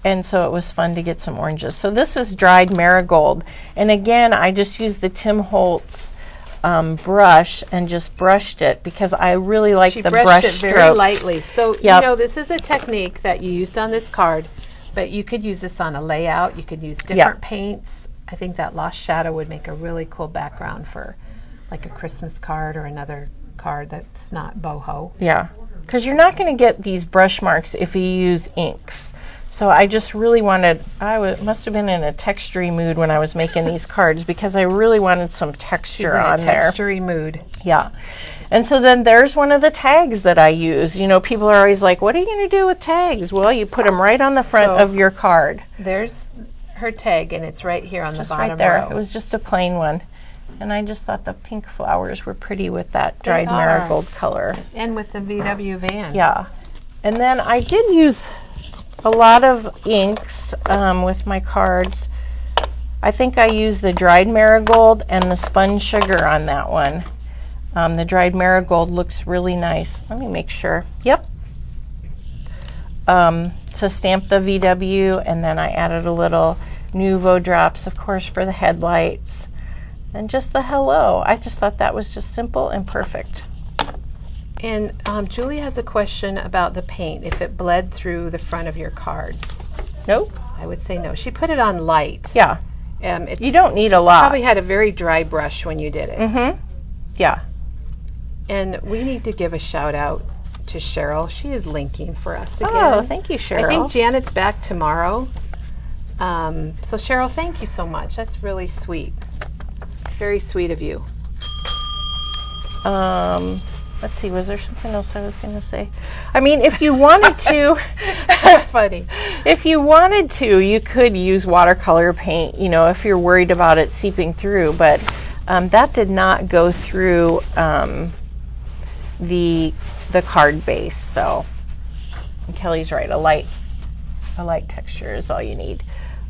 And so it was fun to get some oranges. So this is dried marigold. And again, I just used the Tim Holtz brush and just brushed it because I really like the brush strokes. She brushed it very lightly. So, this is a technique that you used on this card, but you could use this on a layout. You could use different paints. I think that Lost Shadow would make a really cool background for like a Christmas card or another card that's not boho. Yeah, because you're not going to get these brush marks if you use inks. So I just really wanted, must have been in a textury mood when I was making these cards because I really wanted some texture on there. Textury mood. Yeah. And so then there's one of the tags that I use. People are always like, what are you going to do with tags? Well, you put them right on the front of your card. There's her tag, and it's right here on the bottom right there. row. It was just a plain one. And I just thought the pink flowers were pretty with that dried marigold color. And with the VW van. Yeah. And then I did use a lot of inks with my cards. I think I used the dried marigold and the spun sugar on that one. The dried marigold looks really nice. Let me make sure. Yep. To stamp the VW, and then I added a little Nuvo drops, of course, for the headlights. And just the hello. I just thought that was just simple and perfect. And Julie has a question about the paint, if it bled through the front of your card. Nope. I would say no. She put it on light. Yeah. You don't need a lot. Probably had a very dry brush when you did it. Mm-hmm. Yeah. And we need to give a shout out to Cheryl. She is linking for us again. Oh, thank you, Cheryl. I think Janet's back tomorrow. So Cheryl, thank you so much. That's really sweet. Very sweet of you. Let's see, was there something else I was going to say? I mean, if you wanted to, that's funny. If you wanted to, you could use watercolor paint, if you're worried about it seeping through, but that did not go through the card base. So Kelly's right, a light texture is all you need.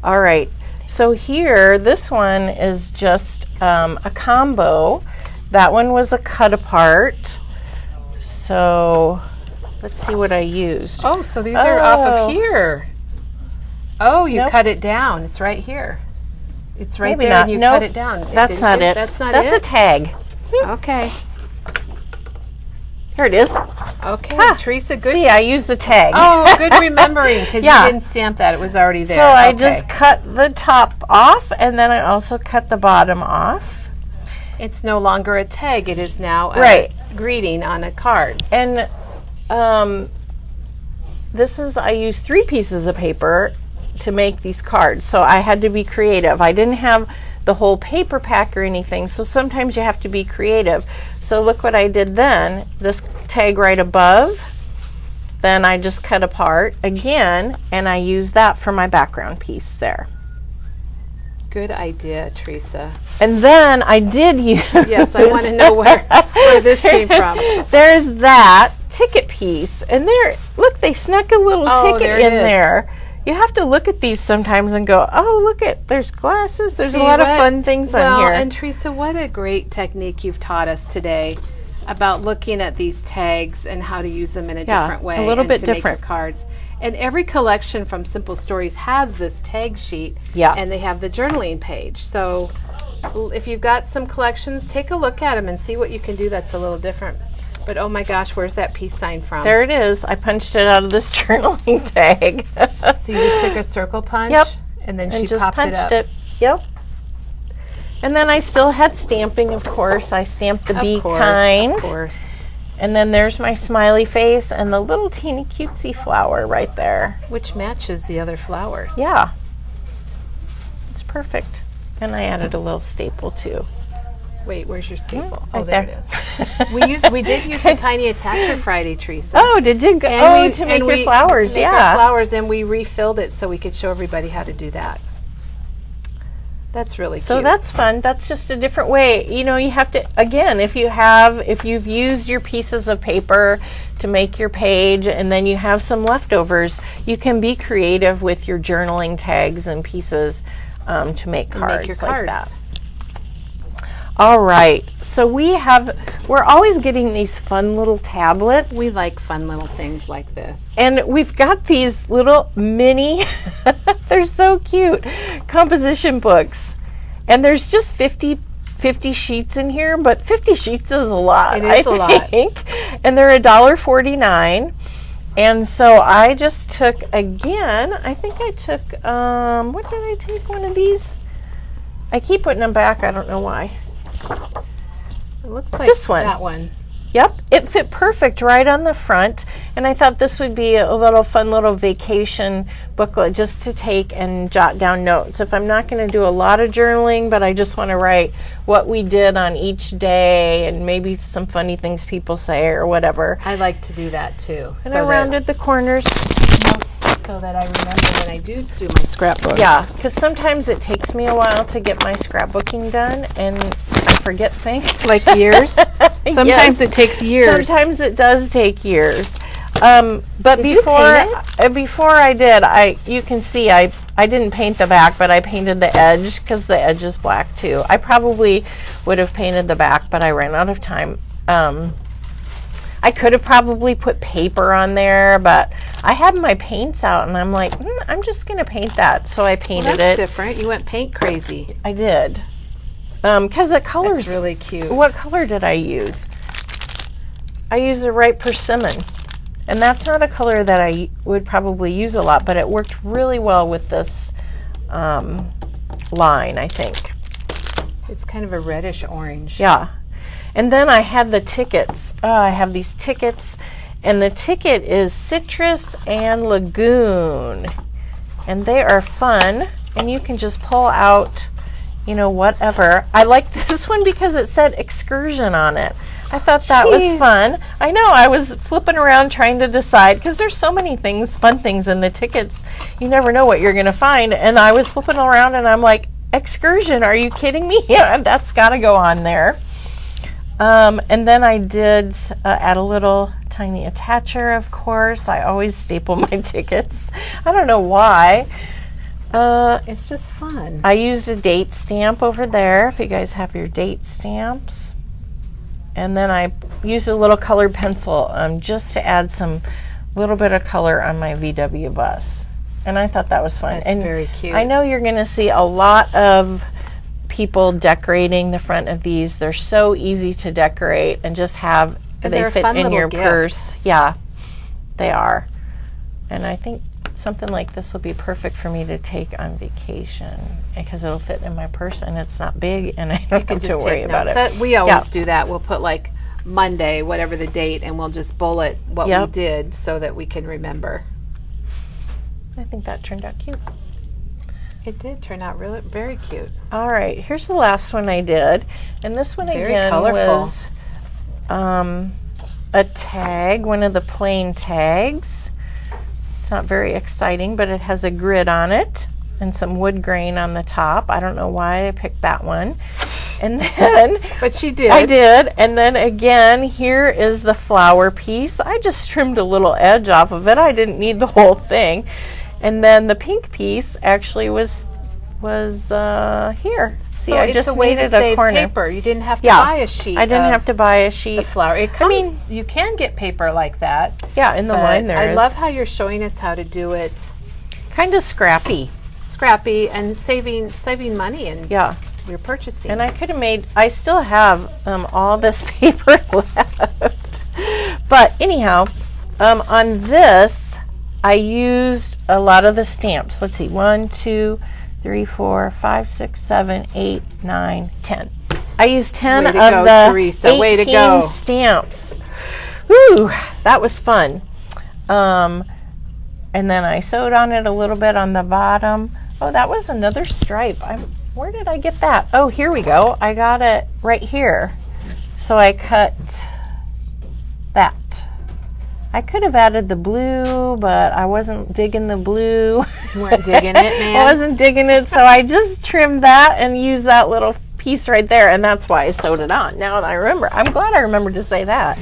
All right. So here, this one is just a combo. That one was a cut apart. So let's see what I used. Oh, so these are off of here. Oh, you cut it down. It's right here. It's right there and you cut it down. That's not it. That's not it? That's a tag. Okay. Here it is. Okay, Teresa, good. See, I used the tag. Oh, good remembering, because you didn't stamp that. It was already there. So I just cut the top off, and then I also cut the bottom off. It's no longer a tag. It is now a greeting on a card. And I used 3 pieces of paper, to make these cards. So I had to be creative. I didn't have the whole paper pack or anything, so sometimes you have to be creative. So look what I did then. This tag right above, then I just cut apart again, and I use that for my background piece there. Good idea, Teresa. And then I did use... Yes, I want to know where this came from. There's that ticket piece. And there, look, they snuck a little ticket in there. You have to look at these sometimes and go, oh, look at, there's glasses. There's a lot of fun things on here. And Teresa, what a great technique you've taught us today about looking at these tags and how to use them in a different way. A little bit to different. Make your cards. And every collection from Simple Stories has this tag sheet. Yeah. And they have the journaling page. So if you've got some collections, take a look at them and see what you can do that's a little different. But oh my gosh, where's that peace sign from? There it is. I punched it out of this journaling tag. So you just took a circle punch? Yep. And then and she just popped punched it up. it. Yep. And then I still had stamping, of course. I stamped the bee kind. Of course. And then there's my smiley face and the little teeny cutesy flower right there. Which matches the other flowers. Yeah. It's perfect. And I added a little staple too. Wait, where's your staple? Right Oh, there there. it is. We did use the tiny attacher Friday, Teresa. Oh, did you go? And To make your flowers, to make our flowers, and we refilled it so we could show everybody how to do that. That's really So cute. that's fun. That's just a different way. You know, you have to, again, if you've used your pieces of paper to make your page and then you have some leftovers, you can be creative with your journaling tags and pieces to make cards, make your cards like that. All right. So we're always getting these fun little tablets. We like fun little things like this. And we've got these little mini, they're so cute, composition books. And there's just 50 sheets in here, but 50 sheets is a lot. It is a lot. And they're $1.49. And so I just took, again, I think I took, what did I take, one of these? I keep putting them back, I don't know why. It looks like This one. that one. Yep, it fit perfect right on the front, and I thought this would be a little fun little vacation booklet just to take and jot down notes. If I'm not going to do a lot of journaling, but I just want to write what we did on each day and maybe some funny things people say or whatever. I like to do that too. And I rounded the corners. So that I remember when I do my scrapbooks. Yeah, because sometimes it takes me a while to get my scrapbooking done, and I forget things. Like years? Sometimes it takes years. Sometimes it does take years. But before I did, you can see I didn't paint the back, but I painted the edge because the edge is black too. I probably would have painted the back, but I ran out of time. I could have probably put paper on there, but I had my paints out, and I'm like, I'm just going to paint that. So I painted it. That's different. You went paint crazy. I did. Because the colors. It's really cute. What color did I use? I used the right persimmon. And that's not a color that I would probably use a lot, but it worked really well with this line, I think. It's kind of a reddish orange. Yeah. And then I had the tickets. I have these tickets, and the ticket is Citrus and Lagoon. And they are fun, and you can just pull out, whatever. I like this one because it said excursion on it. I thought that was fun. I know, I was flipping around trying to decide, because there's so many fun things in the tickets. You never know what you're going to find. And I was flipping around, and I'm like, excursion, are you kidding me? Yeah, that's got to go on there. And then I did add a little tiny attacher, of course. I always staple my tickets. I don't know why. It's just fun. I used a date stamp over there, if you guys have your date stamps. And then I used a little colored pencil just to add some little bit of color on my VW bus. And I thought that was fun. That's very cute. I know you're going to see a lot of people decorating the front of these. They're so easy to decorate and just have, and they fit in your gift. purse. Yeah, they are. And I think something like this will be perfect for me to take on vacation because it'll fit in my purse and it's not big and I don't have to worry about it. We always do that. We'll put like Monday, whatever the date, and we'll just bullet what we did so that we can remember. I think that turned out cute. It did turn out really very cute. All right, here's the last one I did. And this one Very again colorful. was a tag, one of the plain tags. It's not very exciting, but it has a grid on it and some wood grain on the top. I don't know why I picked that one. And then But she did. I did. And then again, here is the flower piece. I just trimmed a little edge off of it. I didn't need the whole thing. And then the pink piece actually was here. See, So I it's just a way to needed a save corner. paper. You didn't have to Yeah, buy a sheet. I didn't of have to buy a sheet. the flower. It comes, mean- you can get paper like that. Yeah, in the But line there I is love how you're showing us how to do it kind of scrappy. scrappy and saving money in Yeah. your purchasing. And I could have made, I still have all this paper left. But anyhow, on this, I used a lot of the stamps. Let's see, 1, 2, 3, 4, 5, 6, 7, 8, 9, 10. I used 10 Way of to go, the Teresa. 18 Way to go. stamps. Woo, that was fun. And then I sewed on it a little bit on the bottom. Oh, that was another stripe. Where did I get that? Oh, here we go. I got it right here. So I cut that. I could have added the blue, but I wasn't digging the blue. You weren't digging it, man. I wasn't digging it, so I just trimmed that and used that little piece right there, and that's why I sewed it on. Now that I remember, I'm glad I remembered to say that.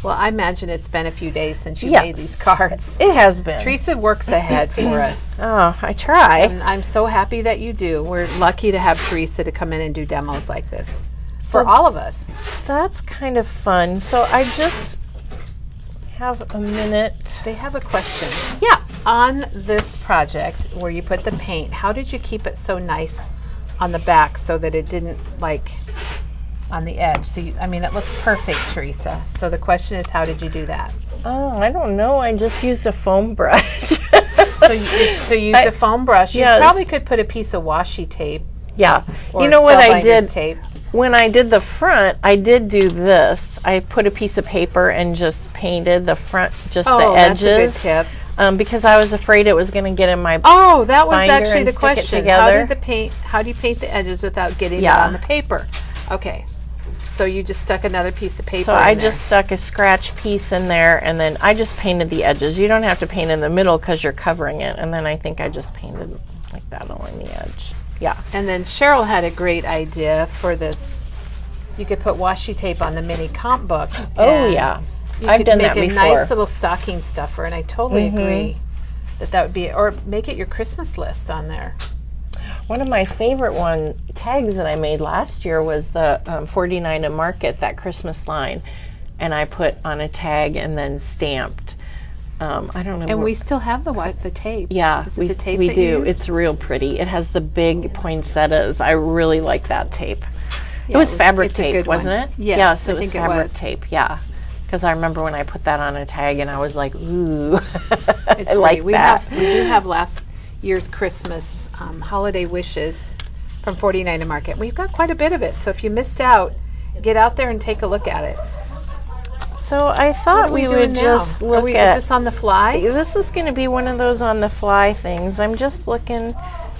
Well, I imagine it's been a few days since you Yes. made these cards. It has been. Teresa works ahead for us. Oh, I try. And I'm so happy that you do. We're lucky to have Teresa to come in and do demos like this for all of us. That's kind of fun. So I just have a minute. They have a question. Yeah. On this project where you put the paint, how did you keep it so nice on the back so that it didn't like on the edge? So I mean, it looks perfect, Teresa. So the question is, how did you do that? Oh, I don't know. I just used a foam brush. So you used a foam brush. You yes. probably could put a piece of washi tape. Yeah. Or You know what I spellbinder's did? Tape. When I did the front, I did do this. I put a piece of paper and just painted the front, just the edges. That's a good tip. Because I was afraid it was going to get in my Oh, that was binder actually and the stick it question. together. How do you paint the edges without getting Yeah. it on the paper? Okay. So you just stuck another piece of paper So in I there. just stuck a scratch piece in there, and then I just painted the edges. You don't have to paint in the middle because you're covering it. And then I think I just painted like that along the edge. Yeah. And then Cheryl had a great idea for this. You could put washi tape on the mini comp book. Oh, and yeah. You I've could done make that a before. nice little stocking stuffer, and I totally agree that would be, or make it your Christmas list on there. One of my favorite tags that I made last year was the 49 to Market, that Christmas line. And I put on a tag and then stamped. I don't know. And we still have the tape. Yeah, Is it the tape we that you do. used? It's real pretty. It has the big poinsettias. I really like that tape. Yeah, it was fabric it's a tape, good one. wasn't it? Yes, Yes, I it was think it fabric was. tape. Yeah, because I remember when I put that on a tag, and I was like, "Ooh, It's I like great. that." We do have last year's Christmas holiday wishes from 49 to Market. We've got quite a bit of it, so if you missed out, get out there and take a look at it. So I thought we would just look Is at. this on the fly? This is going to be one of those on the fly things. I'm just looking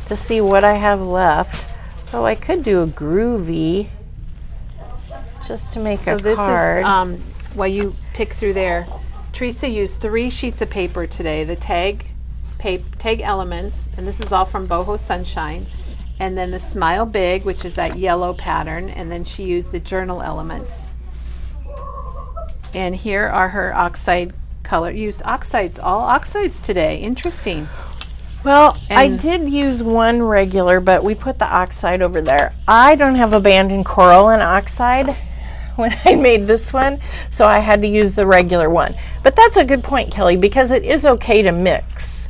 to see what I have left. Oh, I could do a groovy just to make So a this card. is while you pick through there. Teresa used 3 sheets of paper today. The tag elements, and this is all from Boho Sunshine, and then the Smile Big, which is that yellow pattern, and then she used the journal elements. And here are her oxide color. Used all oxides today. Interesting. Well, I And- did use one regular, but we put the oxide over there. I don't have abandoned coral and oxide when I made this one, so I had to use the regular one. But that's a good point, Kelly, because it is okay to mix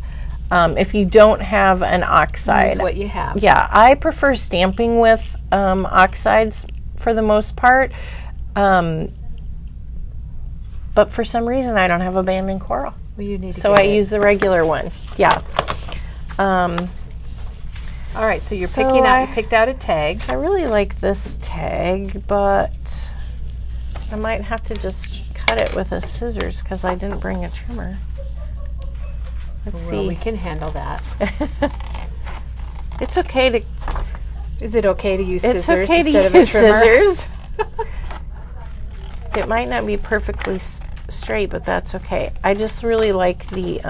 if you don't have an oxide. Use what you have. Yeah, I prefer stamping with oxides for the most part. But for some reason, I don't have abandoned coral. Well, you need to So get I it. use the regular one. Yeah. All right, so you're So picking out. I- You picked out a tag. I really like this tag, but I might have to just cut it with a scissors because I didn't bring a trimmer. Let's Well, we see. can handle that. It's okay to. Is it okay to use It's scissors okay to instead of use a trimmer? scissors. It might not be perfectly straight, but that's okay. I just really like the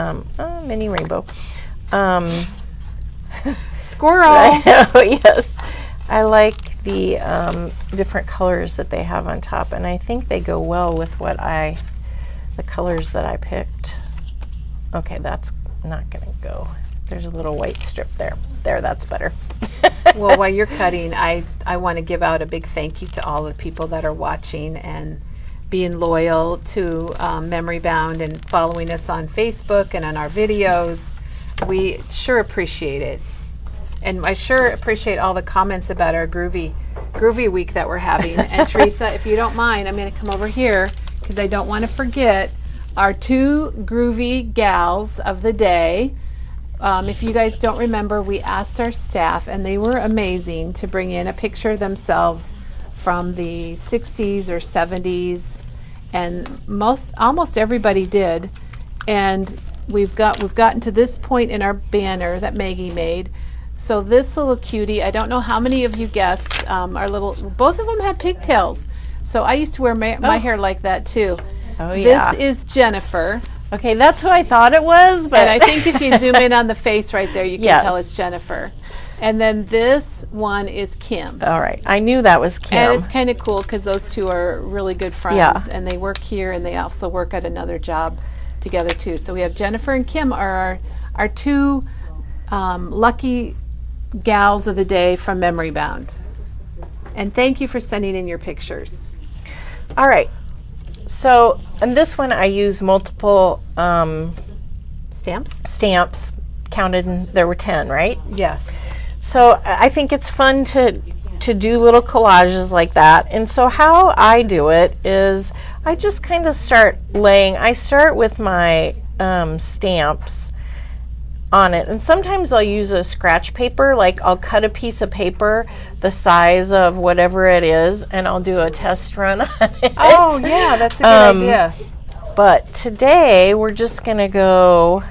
mini rainbow. Squirrel. I know, yes. I like the different colors that they have on top, and I think they go well with the colors that I picked. Okay, that's not gonna go. There's a little white strip there. There, that's better. Well, while you're cutting, I want to give out a big thank you to all the people that are watching and being loyal to Memory Bound and following us on Facebook and on our videos. We sure appreciate it. And I sure appreciate all the comments about our groovy week that we're having. And Teresa, if you don't mind, I'm going to come over here because I don't want to forget our 2 groovy gals of the day. If you guys don't remember, we asked our staff, and they were amazing, to bring in a picture of themselves from the 60s or 70s, and almost everybody did. And we've gotten to this point in our banner that Maggie made. So this little cutie, I don't know how many of you guessed, both of them have pigtails. So I used to wear my hair like that too. Oh yeah. This is Jennifer. Okay, that's who I thought it was, but And I think if you zoom in on the face right there, you can tell it's Jennifer. And then this one is Kim. All right, I knew that was Kim. And it's kind of cool because those two are really good friends. Yeah. And they work here, and they also work at another job together too. So we have Jennifer and Kim are our 2 lucky gals of the day from Memory Bound. And thank you for sending in your pictures. All right. So, and this one I use multiple stamps. Counted, and there were 10, right? Yes. So I think it's fun to do little collages like that. And so how I do it is I just kind of start with my stamps on it, and sometimes I'll use a scratch paper. Like, I'll cut a piece of paper the size of whatever it is, and I'll do a test run on it. Oh yeah, that's a good idea. But today we're just gonna go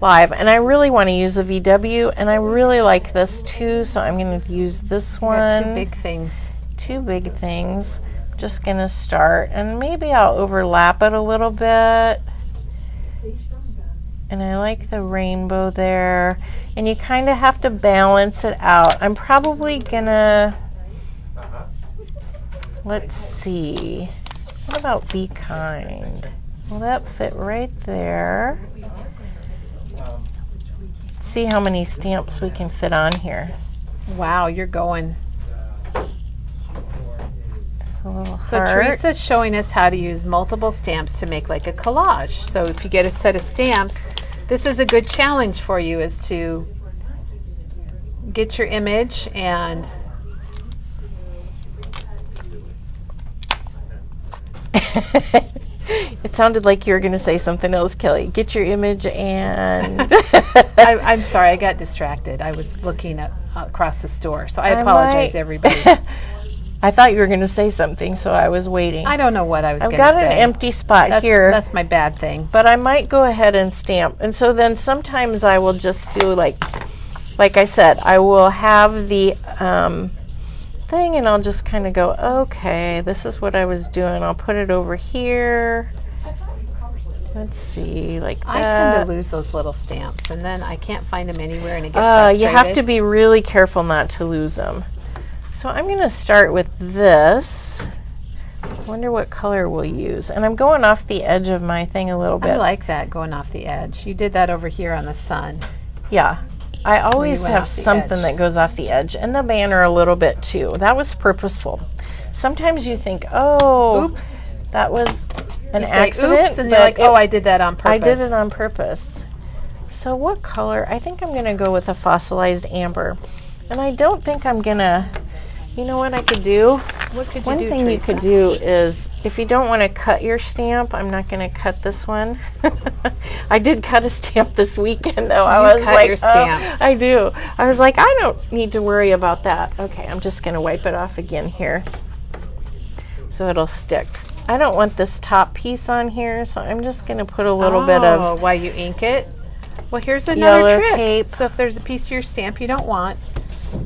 live, and I really want to use the VW, and I really like this too, so I'm going to use this one. 2 big things. 2 big things. Just going to start, and maybe I'll overlap it a little bit. And I like the rainbow there, and you kind of have to balance it out. I'm probably going to, let's see, what about Be Kind? Will that fit right there? See how many stamps we can fit on here. Wow, you're going. So heart. Teresa's showing us how to use multiple stamps to make like a collage. So if you get a set of stamps, this is a good challenge for you, is to get your image and It sounded like you were going to say something else, Kelly. Get your image and... I'm sorry, I got distracted. I was looking across the store, so I apologize, everybody. I thought you were going to say something, so I was waiting. I don't know what I was going to say. I've say. got an empty spot here. That's my bad thing. But I might go ahead and stamp. And so then sometimes I will just do like I said, I will have the thing, and I'll just kind of go, okay, this is what I was doing. I'll put it over here. Let's see, like that. I tend to lose those little stamps, and then I can't find them anywhere, and it gets frustrated. You have to be really careful not to lose them. So I'm going to start with this. I wonder what color we'll use. And I'm going off the edge of my thing a little bit. I like that, going off the edge. You did that over here on the sun. Yeah. I always have something that goes off the edge. And the banner a little bit too. That was purposeful. Sometimes you think, oh, oops, that was an accident. Oops, and you're like, oh, I did that on purpose. I did it on purpose. So what color? I think I'm going to go with a fossilized amber. And I don't think I'm going to... You know what I could do? What could you One do, thing Teresa? you could do is, if you don't want to cut your stamp, I'm not going to cut this one. I did cut a stamp this weekend, though. I was cut like, your stamps. I do. I was like, I don't need to worry about that. Okay, I'm just going to wipe it off again here, so it'll stick. I don't want this top piece on here, so I'm just going to put a little bit of... while you ink it? Well, here's another yellow trick. tape. So if there's a piece of your stamp you don't want,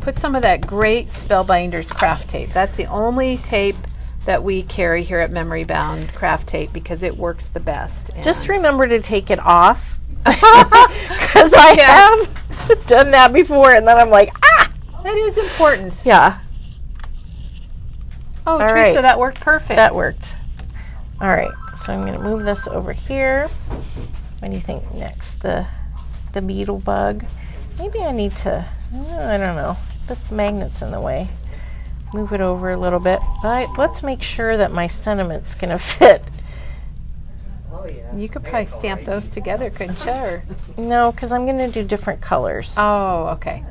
put some of that great Spellbinders craft tape. That's the only tape that we carry here at Memory Bound, craft tape, because it works the best. And just remember to take it off, because I have done that before, and then I'm like, ah! That is important. Yeah. Oh, Teresa, that worked perfect. That worked. All right, so I'm going to move this over here. What do you think next? The beetle bug. Maybe I need to, I don't know. This magnet's in the way. Move it over a little bit. But let's make sure that my sentiment's going to fit. Oh, yeah. You could probably stamp those together, couldn't you? Or? No, because I'm going to do different colors. Oh, okay.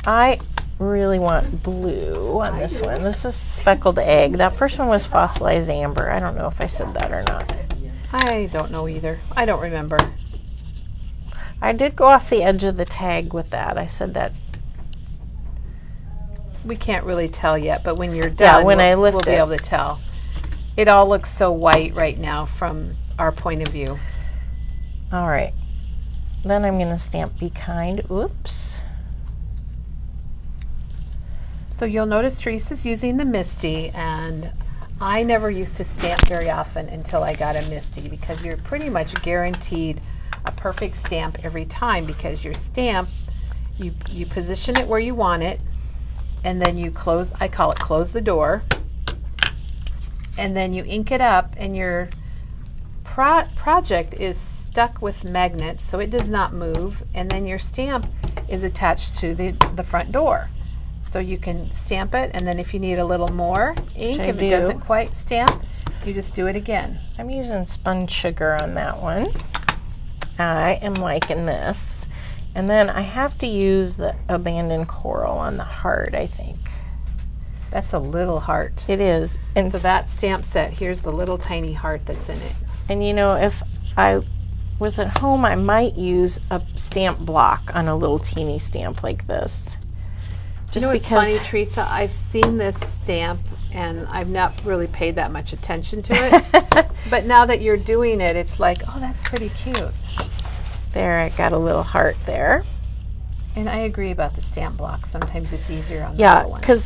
I really want blue on this one. This is speckled egg. That first one was fossilized amber. I don't know if I said that or not. I don't know either. I don't remember. I did go off the edge of the tag with that. I said that. We can't really tell yet, but when you're done, when I lift we'll be able to tell. It all looks so white right now from our point of view. All right. Then I'm going to stamp Be Kind. Oops. So you'll notice Teresa's using the Misty, and I never used to stamp very often until I got a Misty, because you're pretty much guaranteed a perfect stamp every time, because your stamp, you position it where you want it, and then you close, I call it close the door, and then you ink it up, and your project is stuck with magnets, so it does not move, and then your stamp is attached to the front door. So you can stamp it, and then if you need a little more ink, if it doesn't quite stamp, you just do it again. I'm using spun sugar on that one. I am liking this. And then I have to use the abandoned coral on the heart, I think. That's a little heart. It is. And so that stamp set, here's the little tiny heart that's in it. And you know, if I was at home, I might use a stamp block on a little teeny stamp like this. Just you know what's funny, Teresa? I've seen this stamp and I've not really paid that much attention to it. But now that you're doing it, it's like, oh, that's pretty cute. There, I got a little heart there. And I agree about the stamp block. Sometimes it's easier on the little ones. Yeah,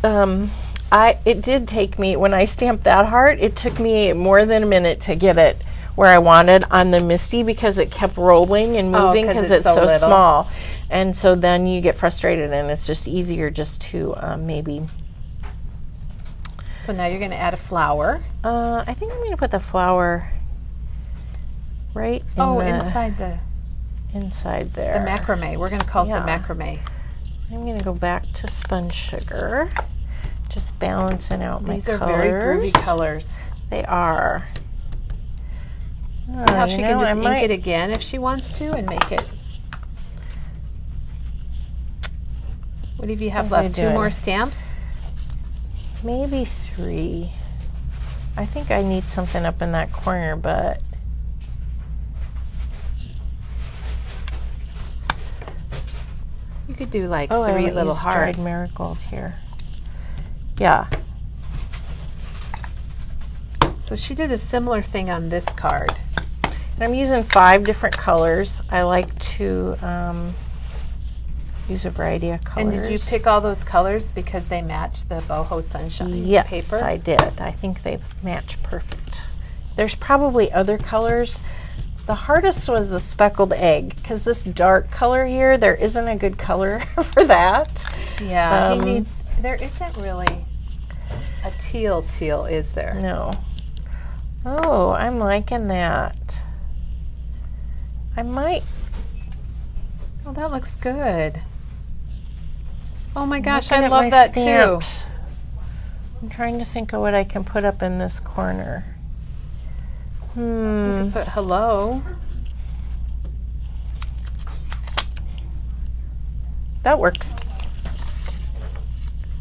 because it did take me, when I stamped that heart, it took me more than a minute to get it where I wanted on the Misty, because it kept rolling and moving because it's so small. And so then you get frustrated, and it's just easier just to maybe. So now you're going to add a flower. I think I'm going to put the flower right inside there. The macrame. We're going to call it the macrame. I'm going to go back to spun sugar, just balancing out my colors. These are very groovy colors. They are. See how she can just ink it again if she wants to and make it. What do you have left? 2 more stamps? Maybe 3. I think I need something up in that corner, but you could do like 3 little hearts. Dried marigold here. Yeah. So she did a similar thing on this card. And I'm using 5 different colors. I like to use a variety of colors. And did you pick all those colors because they match the Boho Sunshine paper? Yes, I did. I think they match perfect. There's probably other colors. The hardest was the speckled egg, because this dark color here, there isn't a good color for that. Yeah, there isn't really a teal, is there? No. Oh, I'm liking that. I might. Oh, that looks good. Oh my gosh, I love that too. I'm trying to think of what I can put up in this corner. You could put hello. That works.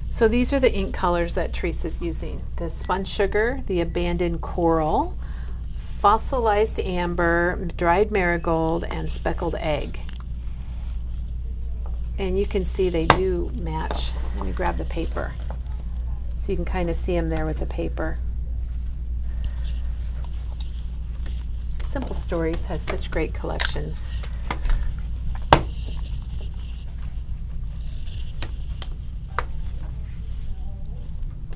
So these are the ink colors that Teresa's using. The spun sugar, the abandoned coral, fossilized amber, dried marigold, and speckled egg. And you can see they do match. Let me grab the paper. So you can kind of see them there with the paper. Simple Stories has such great collections.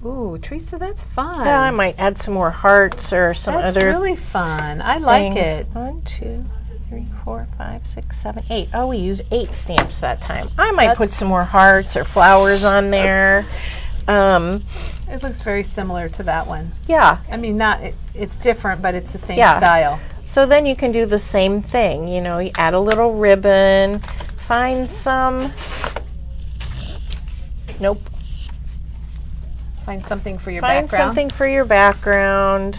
Ooh, Teresa, that's fun. Yeah, I might add some more hearts or some That's other really fun. I like it. 1, 2, 3, 4, 5, 6, 7, 8. Oh, we used 8 stamps that time. I might put some more hearts or flowers on there. It looks very similar to that one. Yeah. I mean, it's different, but it's the same Yeah. style. So then you can do the same thing. You know, you add a little ribbon, find some. Nope. Find something for your Find background. something for your background.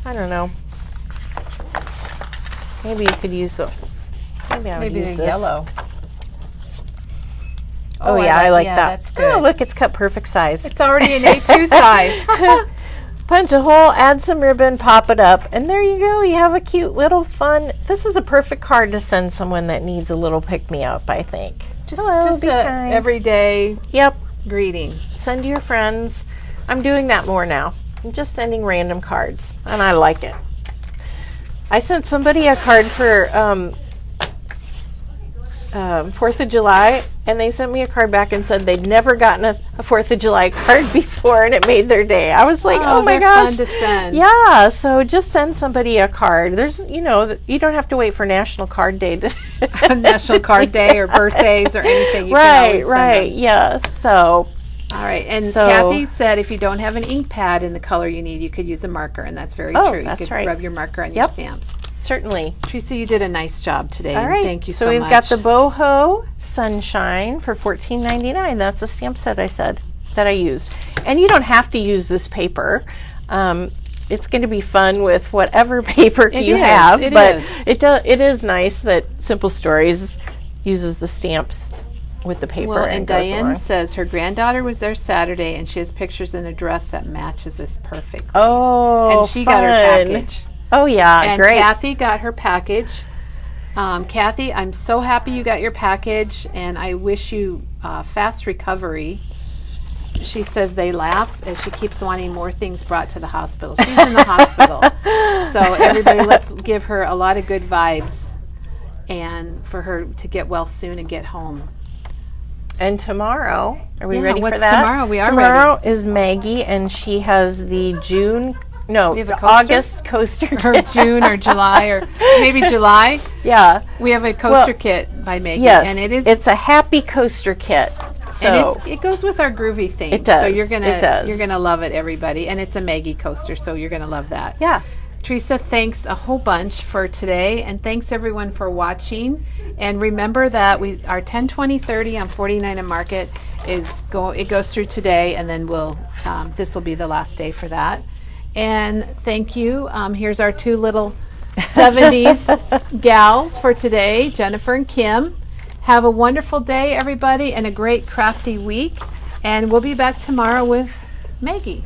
I don't know. Maybe you could use the. Maybe I would Maybe use the this. yellow. Oh yeah, I like that. That's good. Oh look, it's cut perfect size. It's already an A2 size. Punch a hole, add some ribbon, pop it up, and there you go. You have a cute little fun. This is a perfect card to send someone that needs a little pick-me-up, I think. Just be a kind. everyday Yep. greeting. Send to your friends. I'm doing that more now. I'm just sending random cards, and I like it. I sent somebody a card for 4th of July, and they sent me a card back and said they'd never gotten a 4th of July card before, and it made their day. I was like, oh my they're gosh. fun to send. Yeah, so just send somebody a card. There's, you know, you don't have to wait for National Card Day to National Card Day or birthdays or anything. You can always send right, them. yes. So, All right, and So- Kathy said if you don't have an ink pad in the color you need, you could use a marker, and that's very Oh, true. that's you could right. rub your marker on your Yep. stamps. certainly. Teresa, you did a nice job today. All and right. Thank you so so we've much. got the Boho Sunshine for $14.99. That's the stamp set I said that I used. And you don't have to use this paper. It's going to be fun with whatever paper you have. It but is. it is nice that Simple Stories uses the stamps with the paper. Well, and goes Diane along. says her granddaughter was there Saturday, and she has pictures in a dress that matches this perfect. Oh, and she got her fun. package. Oh, yeah, And great. Kathy got her package. Kathy, I'm so happy you got your package, and I wish you fast recovery. She says they laugh as she keeps wanting more things brought to the hospital. She's in the hospital. So everybody, let's give her a lot of good vibes and for her to get well soon and get home. And tomorrow, are we Yeah, ready what's for that? tomorrow? We are Tomorrow is Maggie, and she has the We have a coaster? August coaster Or kit. June or July or maybe July. Yeah. We have a coaster kit by Maggie. Yes. And it is It's a happy coaster kit. So and it goes with our groovy theme. It does. So It does. you're gonna love it, everybody. And it's a Maggie coaster, so you're gonna love that. yeah. Teresa, thanks a whole bunch for today, and thanks everyone for watching. And remember that our 10, 20, 30 on 49 and Market it goes through today, and then this will be the last day for that. And thank you. Here's our two little 70s gals for today, Jennifer and Kim. Have a wonderful day, everybody, and a great crafty week. And we'll be back tomorrow with Maggie.